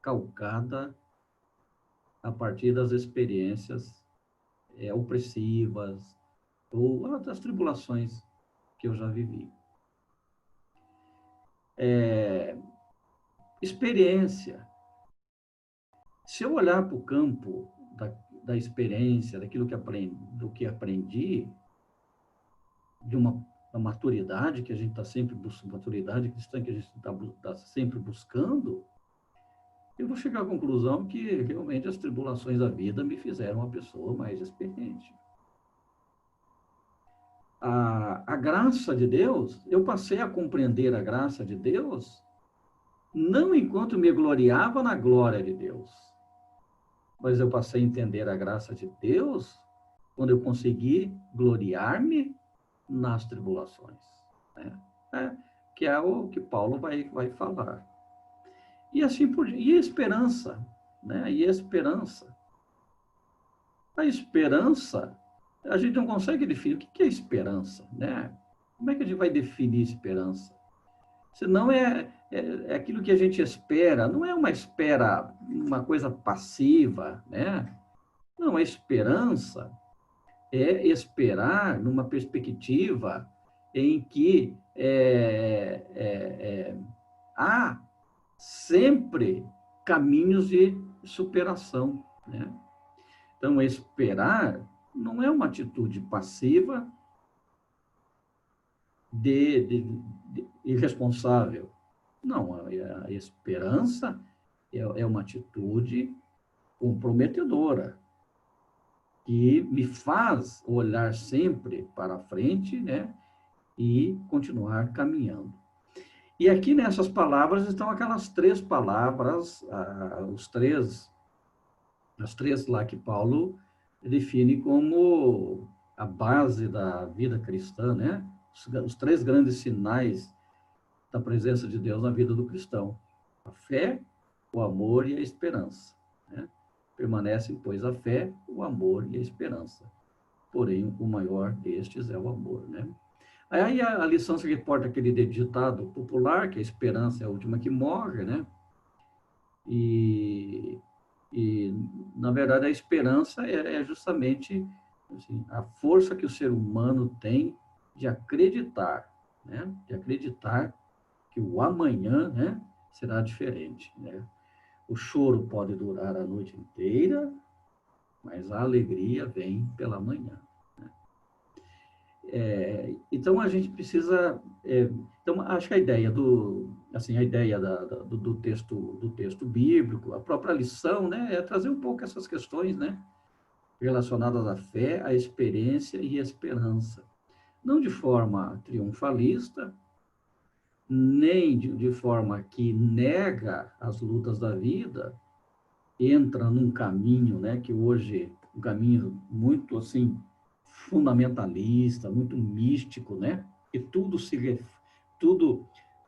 calcada a partir das experiências opressivas ou das tribulações que eu já vivi. Experiência. Se eu olhar para o campo da experiência, daquilo que aprendi, da maturidade que a gente está sempre buscando, maturidade cristã que a gente está sempre buscando, eu vou chegar à conclusão que realmente as tribulações da vida me fizeram uma pessoa mais experiente. A graça de Deus, eu passei a compreender a graça de Deus, não enquanto me gloriava na glória de Deus, mas eu passei a entender a graça de Deus quando eu consegui gloriar-me nas tribulações, né? Que é o que Paulo vai falar. E assim por diante. E a esperança, né? E a esperança. A esperança, a gente não consegue definir. O que é esperança, né? Como é que a gente vai definir esperança? Senão é aquilo que a gente espera, não é uma espera, uma coisa passiva, né? Não, a esperança é esperar numa perspectiva em que há sempre caminhos de superação, né? Então, esperar não é uma atitude passiva de irresponsável. Não, a esperança é uma atitude comprometedora, que me faz olhar sempre para frente, né? e continuar caminhando. E aqui nessas palavras estão aquelas 3 palavras, as três lá que Paulo define como a base da vida cristã, né? Os 3 grandes sinais da presença de Deus na vida do cristão: a fé, o amor e a esperança, né? Permanecem, pois, a fé, o amor e a esperança. Porém, o maior destes é o amor, né? Aí a lição se reporta aquele ditado popular, que a esperança é a última que morre, né? E na verdade, a esperança é justamente assim, a força que o ser humano tem de acreditar, né? De acreditar que o amanhã, né, será diferente, né? O choro pode durar a noite inteira, mas a alegria vem pela manhã. Então a gente precisa, então acho que a ideia do texto bíblico, a própria lição, né, é trazer um pouco essas questões, né, relacionadas à fé, à experiência e à esperança, não de forma triunfalista, nem de forma que nega as lutas da vida, entra num caminho, né, que hoje um caminho muito assim fundamentalista, muito místico, né? E tudo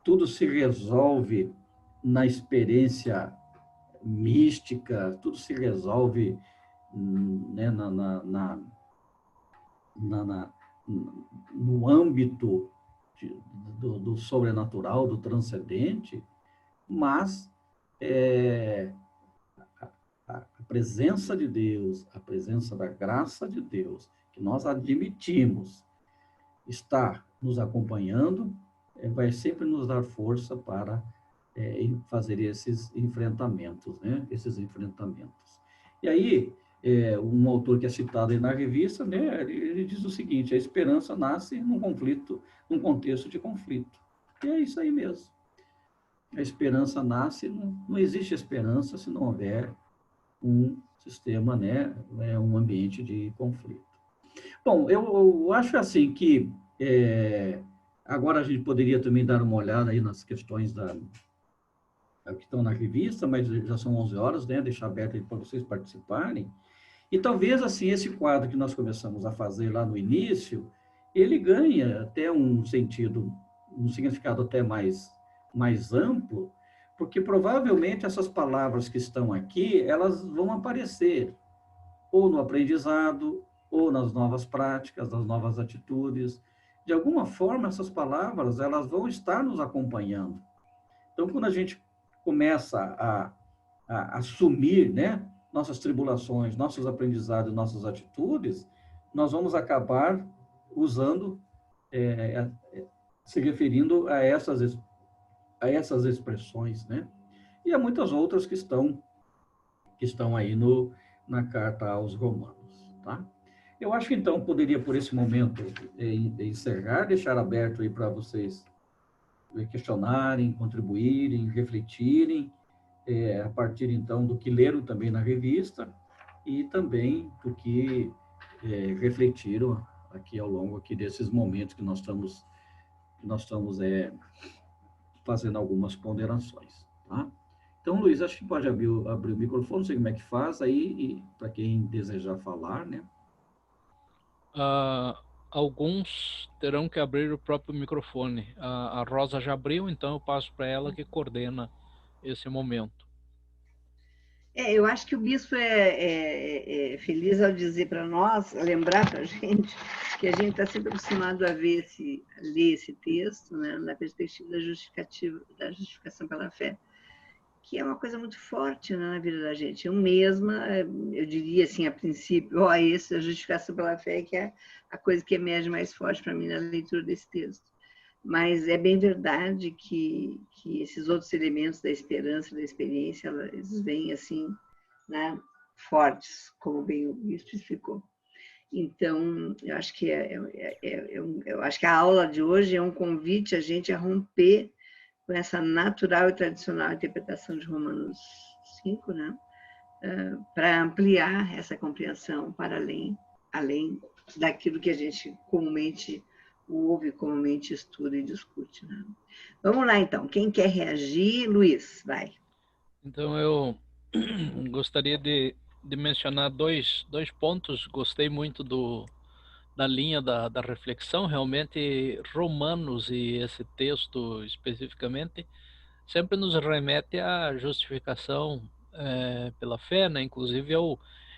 tudo se resolve na experiência mística, tudo se resolve, né, na, no âmbito do sobrenatural, do transcendente, mas a presença de Deus, a presença da graça de Deus, que nós admitimos estar nos acompanhando, vai sempre nos dar força para fazer esses enfrentamentos, né? Esses enfrentamentos. E aí, um autor que é citado aí na revista, né? Ele diz o seguinte: a esperança nasce num conflito, num contexto de conflito. E é isso aí mesmo. A esperança nasce, não existe esperança se não houver um sistema, né? Um ambiente de conflito. Bom, eu acho assim que agora a gente poderia também dar uma olhada aí nas questões que estão na revista, mas já são 11 horas, né? Deixar aberto aí para vocês participarem. E talvez, assim, esse quadro que nós começamos a fazer lá no início, ele ganha até um sentido, um significado até mais amplo, porque provavelmente essas palavras que estão aqui, elas vão aparecer ou no aprendizado, ou nas novas práticas, nas novas atitudes. De alguma forma, essas palavras, elas vão estar nos acompanhando. Então, quando a gente começa a assumir, né, nossas tribulações, nossos aprendizados, nossas atitudes, nós vamos acabar usando, se referindo a essas expressões, né? E há muitas outras que estão aí na carta aos Romanos, tá? Eu acho que, então, poderia, por esse momento, encerrar, deixar aberto aí para vocês questionarem, contribuírem, refletirem, a partir, então, do que leram também na revista e também do que refletiram aqui ao longo aqui desses momentos que nós estamos fazendo algumas ponderações, tá? Então, Luiz, acho que pode abrir o microfone, não sei como é que faz aí, para quem desejar falar, né? Alguns terão que abrir o próprio microfone. A Rosa já abriu, então eu passo para ela que coordena esse momento. Eu acho que o bispo é feliz ao dizer para nós, lembrar para a gente, que a gente está sempre acostumado a ler esse texto, né, na perspectiva da justificação pela fé, que é uma coisa muito forte, né, na vida da gente. Eu mesma, eu diria assim, a princípio, a justificação pela fé, que é a coisa que emerge mais forte para mim na leitura desse texto. Mas é bem verdade que esses outros elementos da esperança, da experiência, eles vêm assim, né, fortes, como bem o bispo explicou. Então, eu acho que eu acho que a aula de hoje é um convite a gente a romper com essa natural e tradicional interpretação de Romanos 5, né, para ampliar essa compreensão para além daquilo que a gente comumente ouve, comumente estuda e discute. Né? Vamos lá, então. Quem quer reagir? Luiz, vai. Então, eu gostaria de mencionar dois pontos. Gostei muito da linha da reflexão. Realmente, Romanos e esse texto especificamente sempre nos remete à justificação pela fé, né? Inclusive,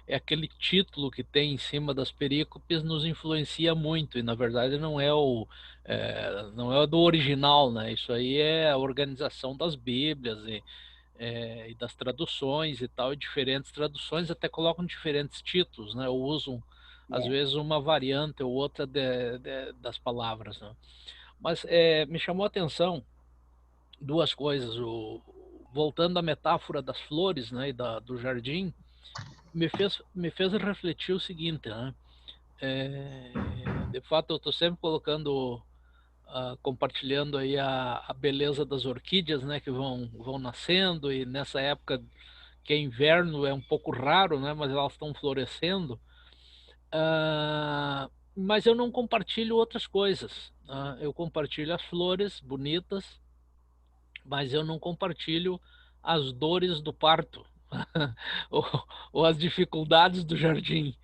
é aquele título que tem em cima das perícopes nos influencia muito, e na verdade não é do original, né? Isso aí é a organização das Bíblias e das traduções e tal, e diferentes traduções até colocam diferentes títulos, né? Ou usam, às vezes, uma variante ou outra das palavras, né? Mas me chamou a atenção duas coisas. Voltando à metáfora das flores, né, e do jardim, me fez refletir o seguinte, né? De fato, eu estou sempre colocando, compartilhando aí a beleza das orquídeas, né, que vão nascendo, e nessa época que é inverno é um pouco raro, né, mas elas estão florescendo. Mas eu não compartilho outras coisas. Eu compartilho as flores bonitas, mas eu não compartilho as dores do parto ou, ou as dificuldades do jardim.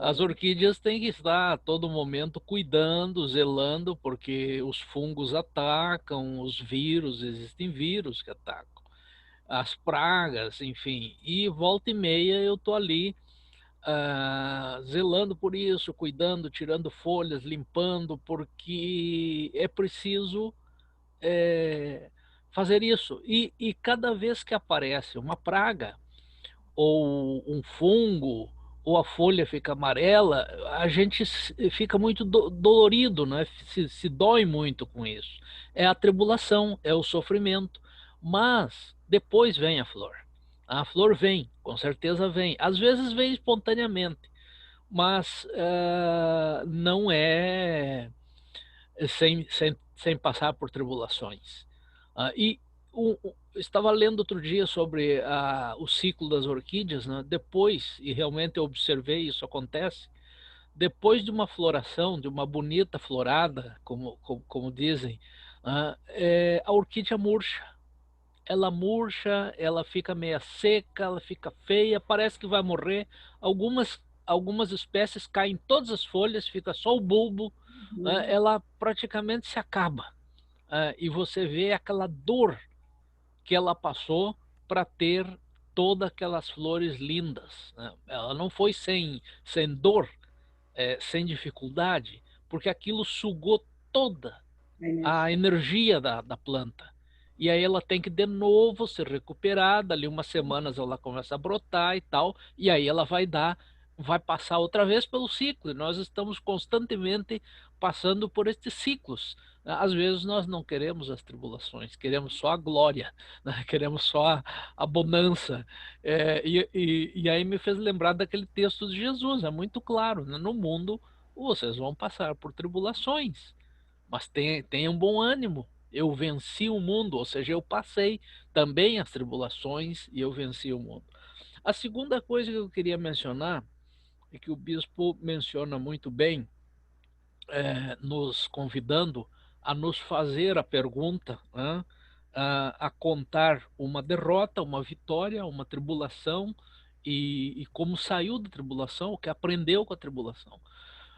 As orquídeas têm que estar a todo momento cuidando, zelando, porque os fungos atacam, os vírus, existem vírus que atacam, as pragas, enfim. E volta e meia eu estou ali zelando por isso, cuidando, tirando folhas, limpando, porque é preciso fazer isso. E cada vez que aparece uma praga, ou um fungo, ou a folha fica amarela, a gente fica muito dolorido, né? Se dói muito com isso. É a tribulação, é o sofrimento. Mas depois vem a flor. A flor vem, com certeza vem. Às vezes vem espontaneamente, mas não é sem passar por tribulações. E estava lendo outro dia sobre o ciclo das orquídeas, né? Depois, e realmente eu observei isso acontece, depois de uma floração, de uma bonita florada, como dizem, a orquídea murcha. Ela murcha, ela fica meia seca, ela fica feia, parece que vai morrer. Algumas espécies caem todas as folhas, fica só o bulbo, ela praticamente se acaba. E você vê aquela dor que ela passou para ter todas aquelas flores lindas, né? Ela não foi sem dor, sem dificuldade, porque aquilo sugou toda a energia da planta. E aí ela tem que de novo se recuperar, dali umas semanas ela começa a brotar e tal, e aí ela vai passar outra vez pelo ciclo, e nós estamos constantemente passando por estes ciclos. Às vezes nós não queremos as tribulações, queremos só a glória, né? Queremos só a bonança. E aí me fez lembrar daquele texto de Jesus, é muito claro, né? No mundo vocês vão passar por tribulações, mas tenham bom ânimo. Eu venci o mundo, ou seja, eu passei também as tribulações e eu venci o mundo. A segunda coisa que eu queria mencionar é que o bispo menciona muito bem, nos convidando a nos fazer a pergunta, né? A contar uma derrota, uma vitória, uma tribulação, e como saiu da tribulação, o que aprendeu com a tribulação.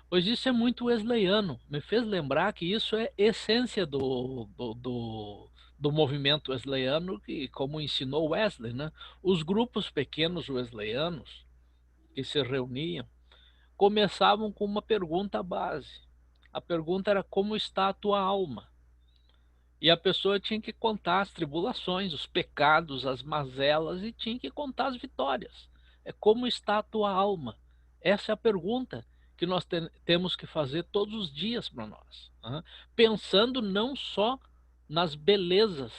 Pois isso é muito wesleyano. Me fez lembrar que isso é essência do movimento wesleyano, que, como ensinou Wesley, né? Os grupos pequenos wesleyanos que se reuniam começavam com uma pergunta base. A pergunta era: como está a tua alma? E a pessoa tinha que contar as tribulações, os pecados, as mazelas, e tinha que contar as vitórias. É: como está a tua alma? Essa é a pergunta que nós temos que fazer todos os dias para nós, né? Pensando não só nas belezas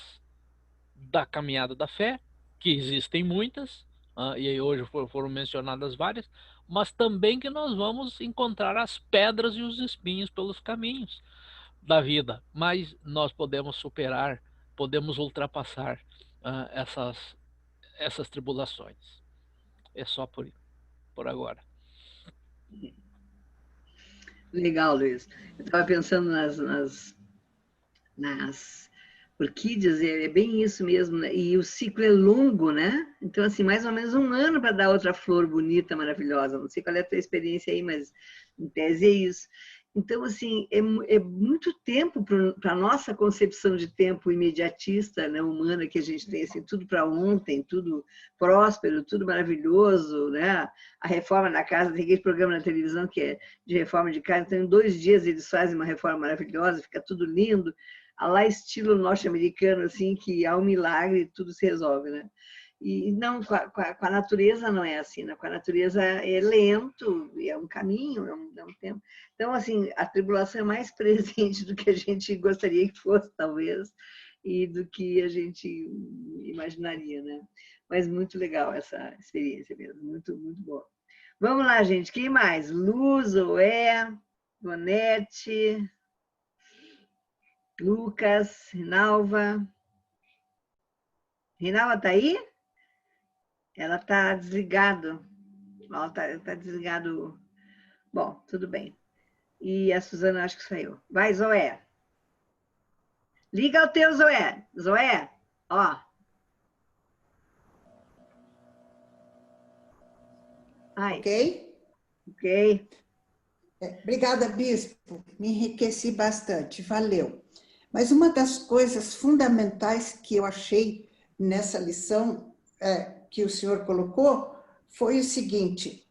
da caminhada da fé, que existem muitas, e aí hoje foram mencionadas várias, mas também que nós vamos encontrar as pedras e os espinhos pelos caminhos da vida, mas nós podemos superar, podemos ultrapassar essas tribulações. É só por agora. Legal, Luiz. Eu estava pensando nas orquídeas, é bem isso mesmo, né? E o ciclo é longo, né? Então, assim, mais ou menos um ano para dar outra flor bonita, maravilhosa. Não sei qual é a tua experiência aí, mas em tese é isso. Então, assim, é muito tempo para a nossa concepção de tempo imediatista, né, humana, que a gente tem, assim, tudo para ontem, tudo próspero, tudo maravilhoso, né? A reforma da casa, tem aquele programa na televisão que é de reforma de casa, então em 2 dias eles fazem uma reforma maravilhosa, fica tudo lindo, lá estilo norte-americano, assim, que há um milagre e tudo se resolve, né? E não, com a natureza não é assim, né? Com a natureza é lento, é um caminho, é um tempo. Então, assim, a tribulação é mais presente do que a gente gostaria que fosse, talvez, e do que a gente imaginaria, né? Mas muito legal essa experiência mesmo, muito, muito boa. Vamos lá, gente, quem mais? Luz, Oé, Bonete, Lucas, Rinalva. Rinalva tá aí? Ela tá desligado. Ela tá desligado. Bom, tudo bem. E a Suzana acho que saiu. Vai, Zoé. Liga o teu, Zoé. Zoé, ó. Ai, Ok? ok. Obrigada, Bispo. Me enriqueci bastante, valeu. Mas uma das coisas fundamentais que eu achei nessa lição que o senhor colocou foi o seguinte: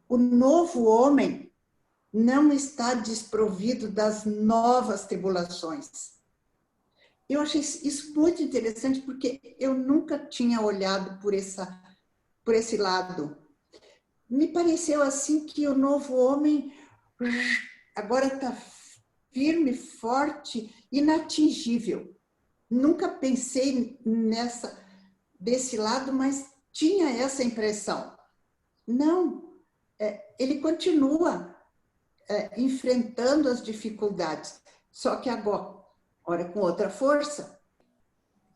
o novo homem não está desprovido das novas tribulações. Eu achei isso muito interessante porque eu nunca tinha olhado por esse lado. Me pareceu assim que o novo homem agora está firme, forte, inatingível. Nunca pensei desse lado, mas tinha essa impressão. Não, ele continua enfrentando as dificuldades, só que agora com outra força.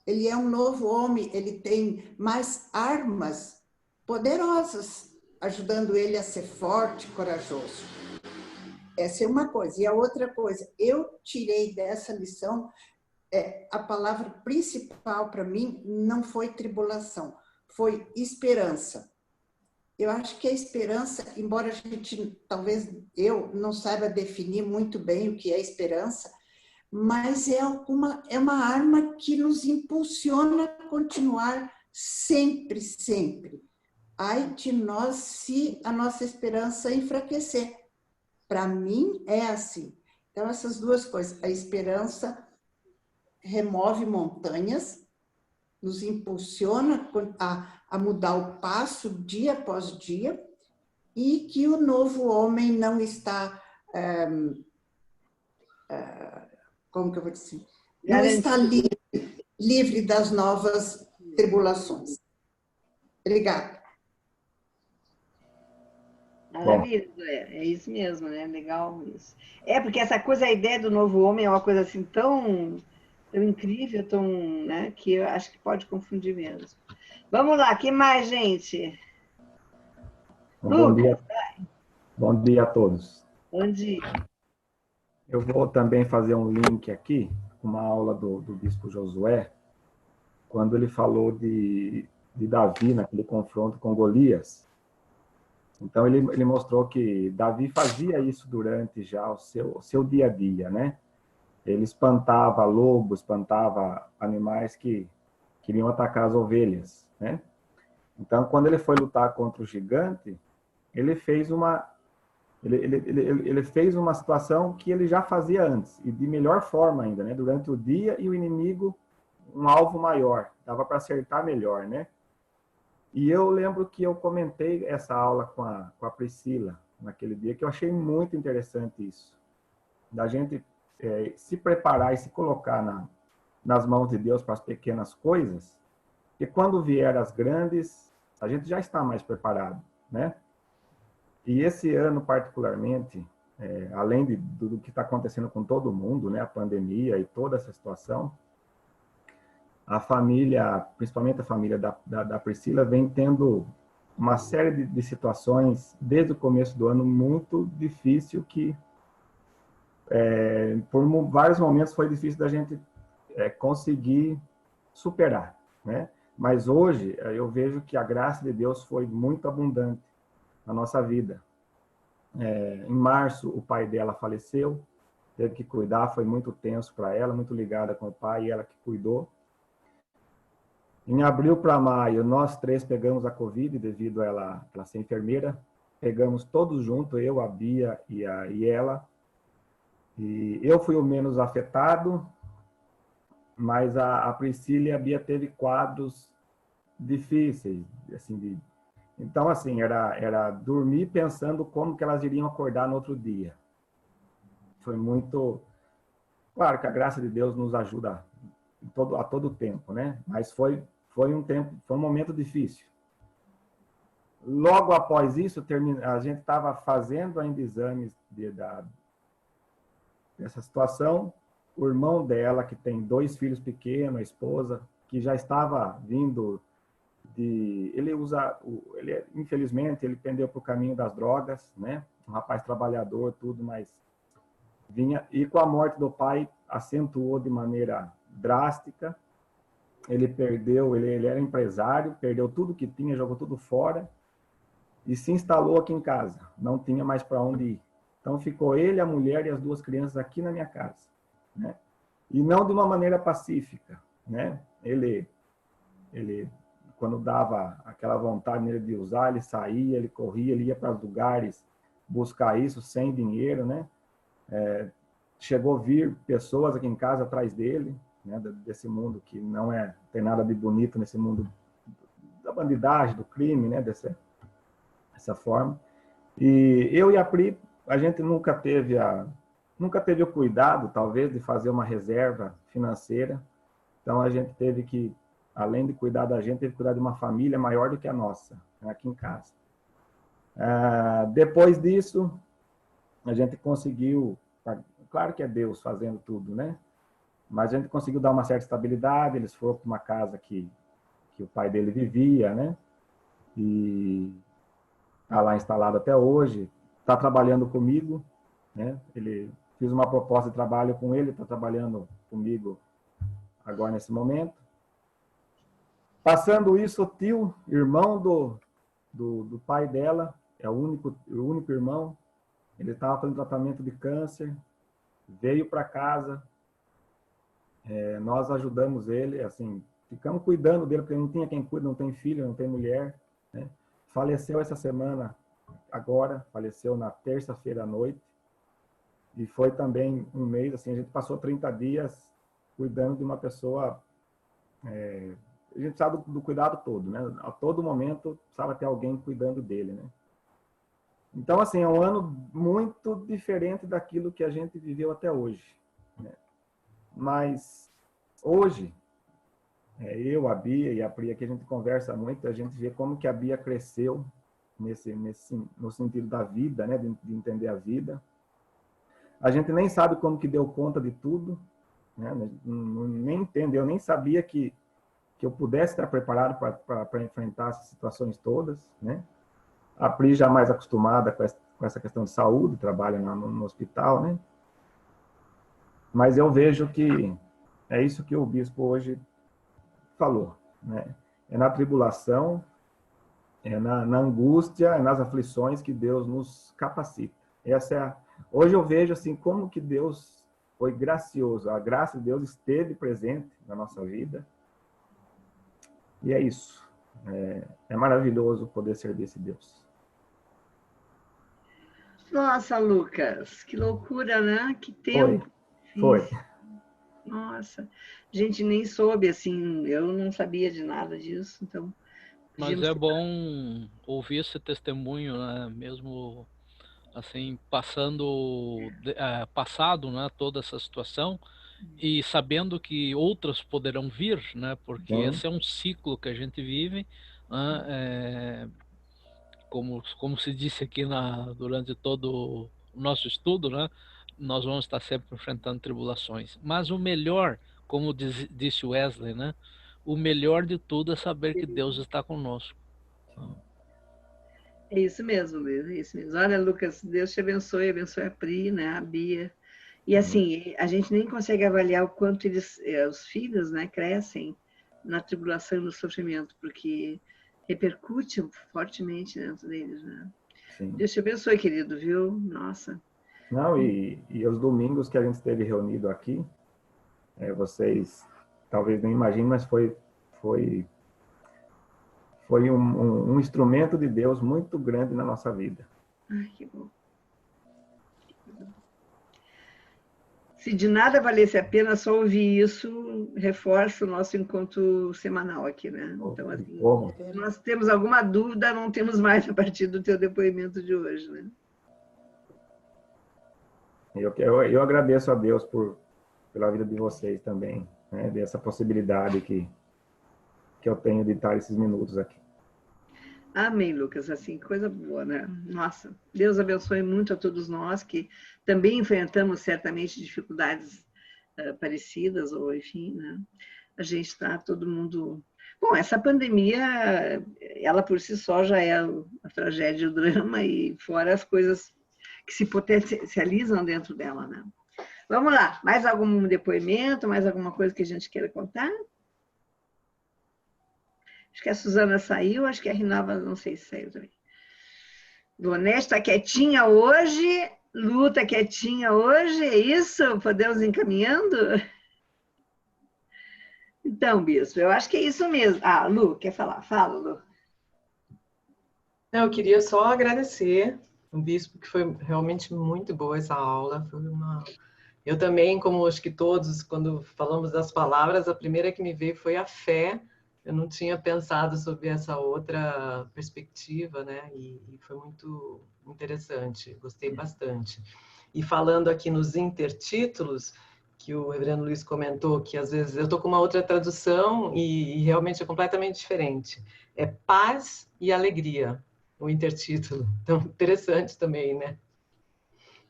Ele é um novo homem, ele tem mais armas poderosas, ajudando ele a ser forte, corajoso. Essa é uma coisa. E a outra coisa, eu tirei dessa lição, a palavra principal para mim não foi tribulação, foi esperança. Eu acho que a esperança, embora a gente, talvez eu não saiba definir muito bem o que é esperança, mas é uma arma que nos impulsiona a continuar sempre, sempre. Ai de nós se a nossa esperança enfraquecer. Para mim, é assim. Então, essas duas coisas. A esperança remove montanhas, nos impulsiona a mudar o passo dia após dia, e que o novo homem não está... como que eu vou dizer? Não está livre das novas tribulações. Obrigada. Maravilha, é isso mesmo, né? Legal isso. Porque essa coisa, a ideia do novo homem é uma coisa assim tão incrível, tão, né, que eu acho que pode confundir mesmo. Vamos lá, que mais, gente? Bom dia. Bom dia a todos. Bom dia. Eu vou também fazer um link aqui, uma aula do Bispo Josué, quando ele falou de Davi, naquele confronto com Golias. Então, ele mostrou que Davi fazia isso durante já o seu dia a dia, né? Ele espantava lobos, espantava animais que queriam atacar as ovelhas, né? Então, quando ele foi lutar contra o gigante, ele fez uma situação que ele já fazia antes, e de melhor forma ainda, né? Durante o dia, e o inimigo, um alvo maior, dava para acertar melhor, né? E eu lembro que eu comentei essa aula com a Priscila, naquele dia, que eu achei muito interessante isso, da gente se preparar e se colocar nas mãos de Deus para as pequenas coisas, e quando vier as grandes, a gente já está mais preparado, né? E esse ano, particularmente, além do que está acontecendo com todo mundo, né, a pandemia e toda essa situação, a família, principalmente a família da Priscila, vem tendo uma série de situações, desde o começo do ano, muito difícil, que por vários momentos foi difícil da gente conseguir superar, né? Mas hoje eu vejo que a graça de Deus foi muito abundante na nossa vida. Em março, o pai dela faleceu, teve que cuidar, foi muito tenso para ela, muito ligada com o pai, e ela que cuidou. Em abril para maio, nós três pegamos a Covid, devido a ela ser enfermeira. Pegamos todos juntos, eu, a Bia e ela. E eu fui o menos afetado, mas a Priscila e a Bia teve quadros difíceis, assim, então, assim, era dormir pensando como que elas iriam acordar no outro dia. Foi muito... Claro que a graça de Deus nos ajuda a todo tempo, né? Mas foi um momento difícil. Logo após isso, a gente estava fazendo ainda exames dessa situação. O irmão dela, que tem 2 filhos pequenos, a esposa, que já estava vindo infelizmente, ele pendeu para o caminho das drogas, né? Um rapaz trabalhador, tudo, mas vinha... E com a morte do pai, acentuou de maneira drástica. Ele era empresário, perdeu tudo que tinha, jogou tudo fora e se instalou aqui em casa. Não tinha mais para onde ir. Então, ficou ele, a mulher e as 2 crianças aqui na minha casa, né? E não de uma maneira pacífica, né? Ele quando dava aquela vontade nele de usar, ele saía, ele corria, ele ia para os lugares buscar isso sem dinheiro, né? Chegou a vir pessoas aqui em casa atrás dele, né? Desse mundo que não tem nada de bonito nesse mundo da bandidagem, do crime, né? Dessa forma. E eu e a Pri, a gente nunca teve o cuidado, talvez, de fazer uma reserva financeira. Então, a gente teve que, além de cuidar da gente, teve que cuidar de uma família maior do que a nossa, aqui em casa. Depois disso, a gente conseguiu, claro que é Deus fazendo tudo, né? Mas a gente conseguiu dar uma certa estabilidade, eles foram para uma casa que o pai dele vivia, né? E está lá instalado até hoje, está trabalhando comigo, né? Fiz uma proposta de trabalho com ele, está trabalhando comigo agora nesse momento. Passando isso, o tio, irmão do pai dela, é o único irmão, ele estava fazendo tratamento de câncer, veio para casa, nós ajudamos ele, assim, ficamos cuidando dele, porque não tinha quem cuida, não tem filho, não tem mulher, né? Faleceu essa semana, agora, faleceu na terça-feira à noite, e foi também um mês, assim, a gente passou 30 dias cuidando de uma pessoa... a gente sabe do cuidado todo, né? A todo momento precisava ter alguém cuidando dele, né? Então, assim, é um ano muito diferente daquilo que a gente viveu até hoje, né? Mas hoje, eu, a Bia e a Pri, aqui a gente conversa muito, a gente vê como que a Bia cresceu no sentido da vida, né? De entender a vida. A gente nem sabe como que deu conta de tudo, né? Nem entendeu, eu nem sabia que eu pudesse estar preparado para enfrentar essas situações todas, né? A Pri já mais acostumada com essa questão de saúde, trabalha no hospital, né? Mas eu vejo que é isso que o bispo hoje falou, né? É na tribulação, é na angústia, é nas aflições que Deus nos capacita. Hoje eu vejo assim como que Deus foi gracioso, a graça de Deus esteve presente na nossa vida. E é isso. É maravilhoso poder servir esse Deus. Nossa, Lucas, que loucura, né? Que tempo. Foi. Nossa, a gente nem soube, assim, eu não sabia de nada disso, então... Mas é bom ouvir esse testemunho, né? Mesmo, assim, passado, né? Toda essa situação, e sabendo que outras poderão vir, né? Porque esse é um ciclo que a gente vive, né? Como se disse aqui durante todo o nosso estudo, né? Nós vamos estar sempre enfrentando tribulações. Mas o melhor, como disse Wesley, né? O melhor de tudo é saber que Deus está conosco. É isso mesmo, Luiz, é isso mesmo. Olha, Lucas, Deus te abençoe a Pri, né? A Bia. E assim, a gente nem consegue avaliar o quanto os filhos, né, crescem na tribulação e no sofrimento, porque repercute fortemente dentro deles, né? Sim. Deus te abençoe, querido, viu? Nossa. Não, e os domingos que a gente esteve reunido aqui, vocês talvez nem imaginem, mas foi um instrumento de Deus muito grande na nossa vida. Ai, que bom. Se de nada valesse a pena só ouvir isso, reforça o nosso encontro semanal aqui, né? Então, assim, Como? nós temos alguma dúvida, não temos mais a partir do teu depoimento de hoje, né? Eu agradeço a Deus pela vida de vocês também, né? Dessa possibilidade que eu tenho de estar esses minutos aqui. Amém, Lucas, assim, coisa boa, né? Nossa, Deus abençoe muito a todos nós que também enfrentamos certamente dificuldades parecidas, ou enfim, né? A gente está todo mundo... Bom, essa pandemia, ela por si só já é a tragédia, o drama, e fora as coisas que se potencializam dentro dela, né? Vamos lá, mais algum depoimento, mais alguma coisa que a gente queira contar? Acho que a Suzana saiu, acho que a Rinalva, não sei se saiu também. Donete está quietinha hoje, Lu está quietinha hoje, é isso? Podemos ir encaminhando? Então, Bispo, eu acho que é isso mesmo. Ah, Lu, quer falar? Fala, Lu. Não, eu queria só agradecer o Bispo, que foi realmente muito boa essa aula. Eu também, como acho que todos, quando falamos das palavras, a primeira que me veio foi a fé. Eu não tinha pensado sobre essa outra perspectiva, né? E foi muito interessante, gostei bastante. E falando aqui nos intertítulos, que o reverendo Luiz comentou, que às vezes eu estou com uma outra tradução e realmente é completamente diferente. É paz e alegria, o intertítulo. Então, interessante também, né?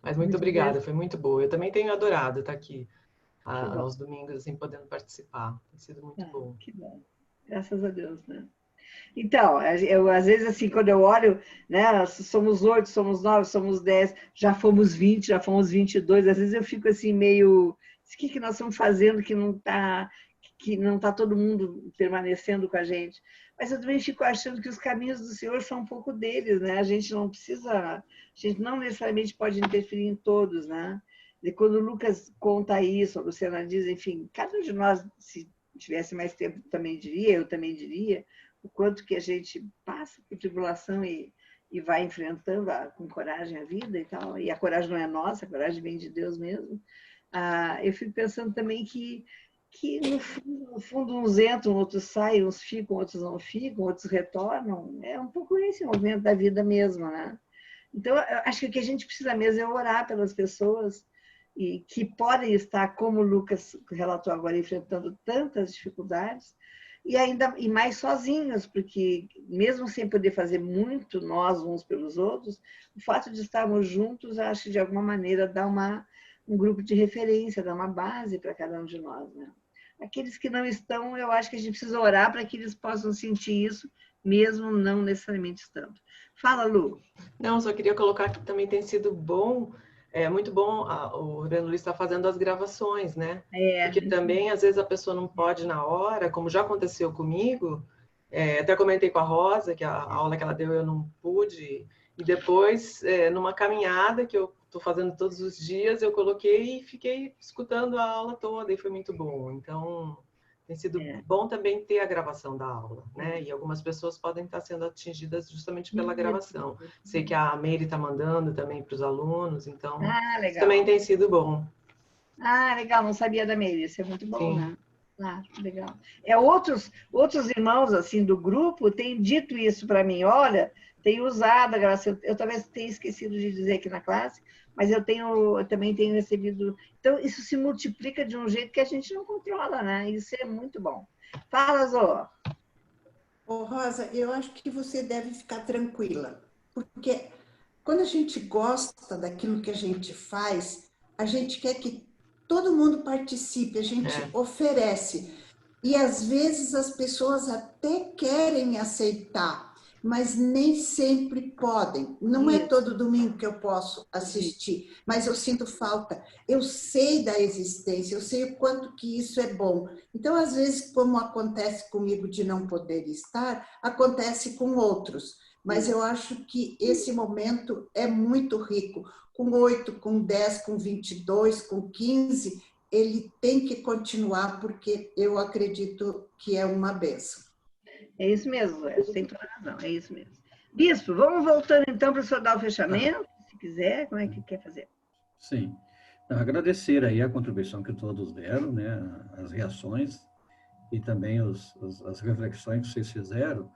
Mas muito obrigada, foi muito boa. Eu também tenho adorado estar aqui aos domingos, assim, podendo participar. Tem sido muito bom. Que bom. Graças a Deus, né? Então, eu, às vezes, assim, quando eu olho, né, somos 8, somos 9, somos 10, já fomos 20, já fomos 22, às vezes eu fico assim meio, o que nós estamos fazendo que não tá todo mundo permanecendo com a gente? Mas eu também fico achando que os caminhos do Senhor são um pouco deles, né? A gente não necessariamente pode interferir em todos, né? E quando o Lucas conta isso, a Luciana diz, enfim, cada um de nós, se tivesse mais tempo, também diria, eu também diria, o quanto que a gente passa por tribulação e vai enfrentando com coragem a vida e tal, e a coragem não é nossa, a coragem vem de Deus mesmo. Eu fico pensando também que no fundo uns entram, outros saem, uns ficam, outros não ficam, outros retornam. É um pouco esse movimento da vida mesmo, né? Então, eu acho que o que a gente precisa mesmo é orar pelas pessoas e que podem estar, como o Lucas relatou agora, enfrentando tantas dificuldades, e mais sozinhos, porque mesmo sem poder fazer muito nós uns pelos outros, o fato de estarmos juntos, acho que de alguma maneira dá um grupo de referência, dá uma base para cada um de nós, né? Aqueles que não estão, eu acho que a gente precisa orar para que eles possam sentir isso, mesmo não necessariamente estando. Fala, Lu. Não, só queria colocar que também tem sido bom, muito bom o reverendo Luiz está fazendo as gravações, né? Porque também, às vezes, a pessoa não pode na hora, como já aconteceu comigo, até comentei com a Rosa, que a aula que ela deu eu não pude, e depois, numa caminhada que eu estou fazendo todos os dias, eu coloquei e fiquei escutando a aula toda, e foi muito bom. Então, tem sido bom também ter a gravação da aula, né? E algumas pessoas podem estar sendo atingidas justamente pela gravação. Sei que a Meire está mandando também para os alunos, então isso também tem sido bom. Legal, não sabia da Meire, isso é muito bom, Sim. né? Legal. Outros irmãos, assim, do grupo têm dito isso para mim, olha, tenho usado a gravação, eu talvez tenha esquecido de dizer aqui na classe, mas eu também tenho recebido... Então, isso se multiplica de um jeito que a gente não controla, né? Isso é muito bom. Fala, Zô. Rosa, eu acho que você deve ficar tranquila, porque quando a gente gosta daquilo que a gente faz, a gente quer que todo mundo participe, a gente oferece. E, às vezes, as pessoas até querem aceitar. mas nem sempre podem. Não é todo domingo que eu posso assistir, mas eu sinto falta. Eu sei da existência, eu sei o quanto que isso é bom. Então, às vezes, como acontece comigo de não poder estar, acontece com outros. Mas eu acho que esse momento é muito rico. Com 8, com 10, com 22, com 15, ele tem que continuar, porque eu acredito que é uma bênção. É isso mesmo, você tem toda a razão, é isso mesmo. Bispo, vamos voltando então para o senhor dar o fechamento, se quiser, como é que quer fazer? Sim. Agradecer aí a contribuição que todos deram, né, as reações e também as reflexões que vocês fizeram,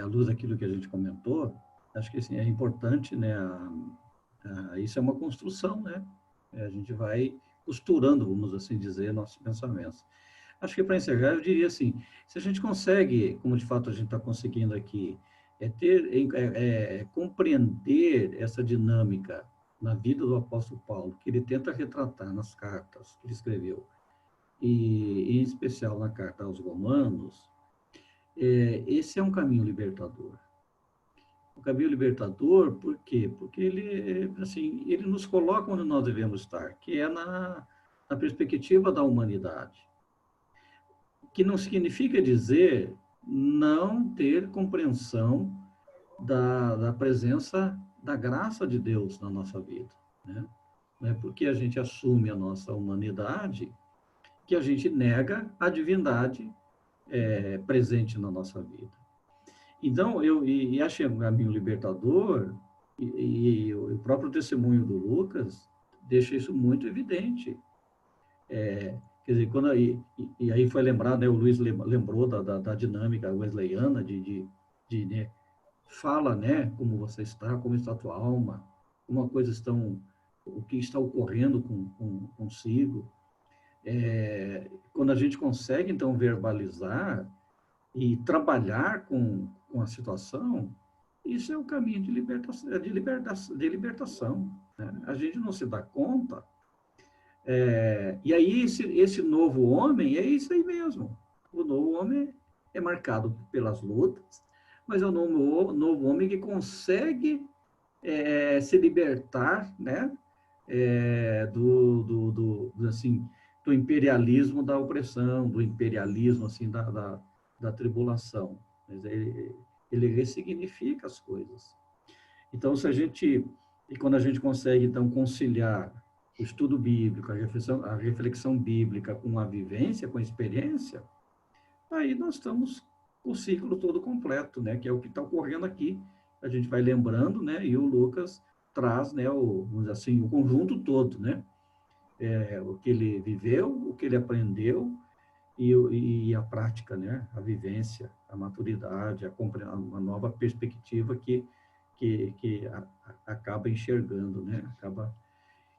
à luz daquilo que a gente comentou. Acho que assim, é importante, né, isso é uma construção, né, a gente vai costurando, vamos assim dizer, nossos pensamentos. Acho que para encerrar, eu diria assim, se a gente consegue, como de fato a gente está conseguindo aqui, compreender essa dinâmica na vida do apóstolo Paulo, que ele tenta retratar nas cartas que ele escreveu, e em especial na carta aos Romanos, esse é um caminho libertador. Um caminho libertador, por quê? Porque ele nos coloca onde nós devemos estar, que é na perspectiva da humanidade. Que não significa dizer não ter compreensão da presença da graça de Deus na nossa vida, né? Não é porque a gente assume a nossa humanidade que a gente nega a divindade presente na nossa vida. Então, eu achei um caminho libertador, e o próprio testemunho do Lucas deixa isso muito evidente. Quer dizer, e aí foi lembrado, né, o Luiz lembrou da dinâmica wesleyana, né, fala, né, como você está, como está a tua alma, o que está ocorrendo consigo. Quando a gente consegue, então, verbalizar e trabalhar com a situação, isso é um caminho de libertação, né? A gente não se dá conta. E aí, esse novo homem é isso aí mesmo. O novo homem é marcado pelas lutas, mas é o novo homem que consegue se libertar, né, do imperialismo da opressão, do imperialismo assim, da tribulação. Mas ele ressignifica as coisas. Então, quando a gente consegue, então, conciliar o estudo bíblico, a reflexão bíblica com a vivência, com a experiência, aí nós estamos com o ciclo todo completo, né? Que é o que está ocorrendo aqui. A gente vai lembrando, né? E o Lucas traz, né? Vamos dizer assim, o conjunto todo, né? O que ele viveu, o que ele aprendeu e a prática, né? A vivência, a maturidade, uma nova perspectiva que acaba enxergando, né?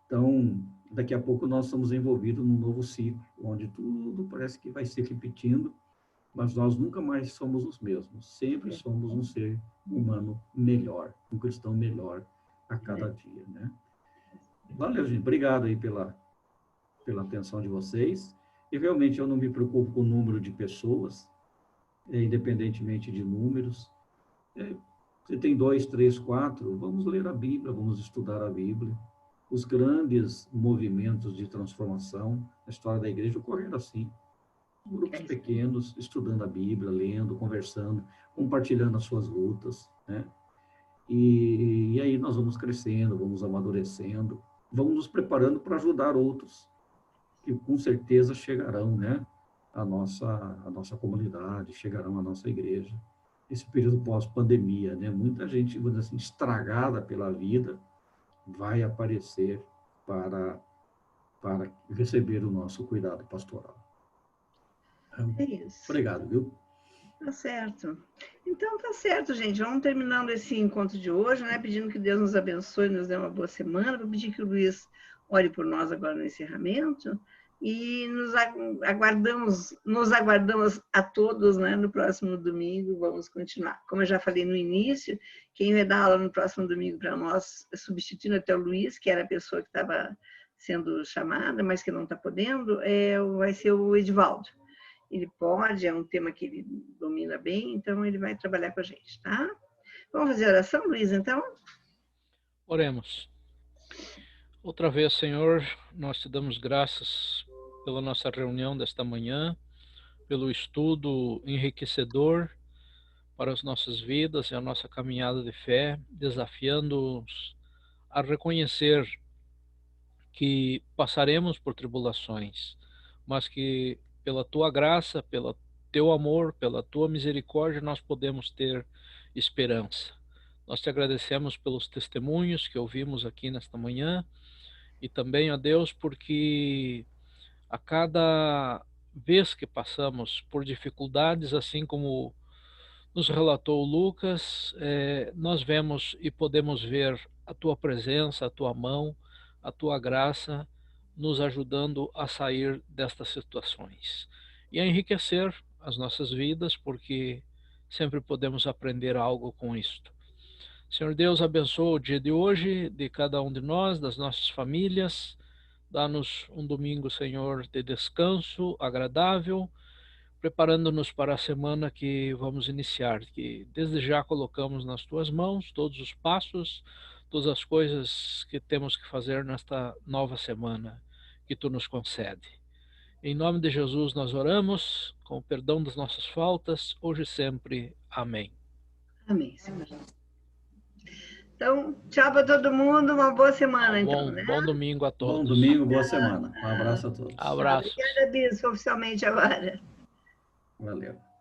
Então, daqui a pouco nós estamos envolvidos num novo ciclo, onde tudo parece que vai se repetindo, mas nós nunca mais somos os mesmos. Sempre somos um ser humano melhor, um cristão melhor a cada dia, né? Valeu, gente. Obrigado aí pela atenção de vocês. E realmente eu não me preocupo com o número de pessoas, independentemente de números. Você tem 2, 3, 4, vamos ler a Bíblia, vamos estudar a Bíblia. Os grandes movimentos de transformação na história da igreja ocorreram assim. Grupos pequenos, estudando a Bíblia, lendo, conversando, compartilhando as suas lutas, né? E aí nós vamos crescendo, vamos amadurecendo, vamos nos preparando para ajudar outros, que com certeza chegarão, né? A nossa comunidade, chegarão à nossa igreja. Esse período pós-pandemia, né? Muita gente, vamos dizer assim, estragada pela vida, vai aparecer para receber o nosso cuidado pastoral. É isso. Obrigado, viu? Tá certo. Então, tá certo, gente. Vamos terminando esse encontro de hoje, né? Pedindo que Deus nos abençoe, nos dê uma boa semana. Vou pedir que o Luiz ore por nós agora no encerramento. E nos aguardamos a todos, né? No próximo domingo. Vamos continuar. Como eu já falei no início, quem vai dar aula no próximo domingo para nós, substituindo até o Luiz, que era a pessoa que estava sendo chamada, mas que não está podendo, vai ser o Edivaldo. ele pode, é um tema que ele domina bem, então ele vai trabalhar com a gente, tá? Vamos fazer oração, Luiz, então? Oremos. Outra vez, Senhor, nós te damos graças pela nossa reunião desta manhã, pelo estudo enriquecedor para as nossas vidas e a nossa caminhada de fé, desafiando-nos a reconhecer que passaremos por tribulações, mas que pela tua graça, pelo teu amor, pela tua misericórdia, nós podemos ter esperança. Nós te agradecemos pelos testemunhos que ouvimos aqui nesta manhã e também, ó Deus, porque a cada vez que passamos por dificuldades, assim como nos relatou Lucas, nós vemos e podemos ver a tua presença, a tua mão, a tua graça nos ajudando a sair destas situações e a enriquecer as nossas vidas, porque sempre podemos aprender algo com isto. Senhor Deus, abençoa o dia de hoje, de cada um de nós, das nossas famílias. Dá-nos um domingo, Senhor, de descanso agradável, preparando-nos para a semana que vamos iniciar, que desde já colocamos nas tuas mãos todos os passos, todas as coisas que temos que fazer nesta nova semana que tu nos concede. Em nome de Jesus nós oramos, com o perdão das nossas faltas, hoje e sempre. Amém. Amém, Senhor. Então, tchau para todo mundo, uma boa semana, então, né? Bom domingo a todos. Bom domingo, boa semana. Um abraço a todos. Abraço. Obrigada, Bispo, oficialmente agora. Valeu.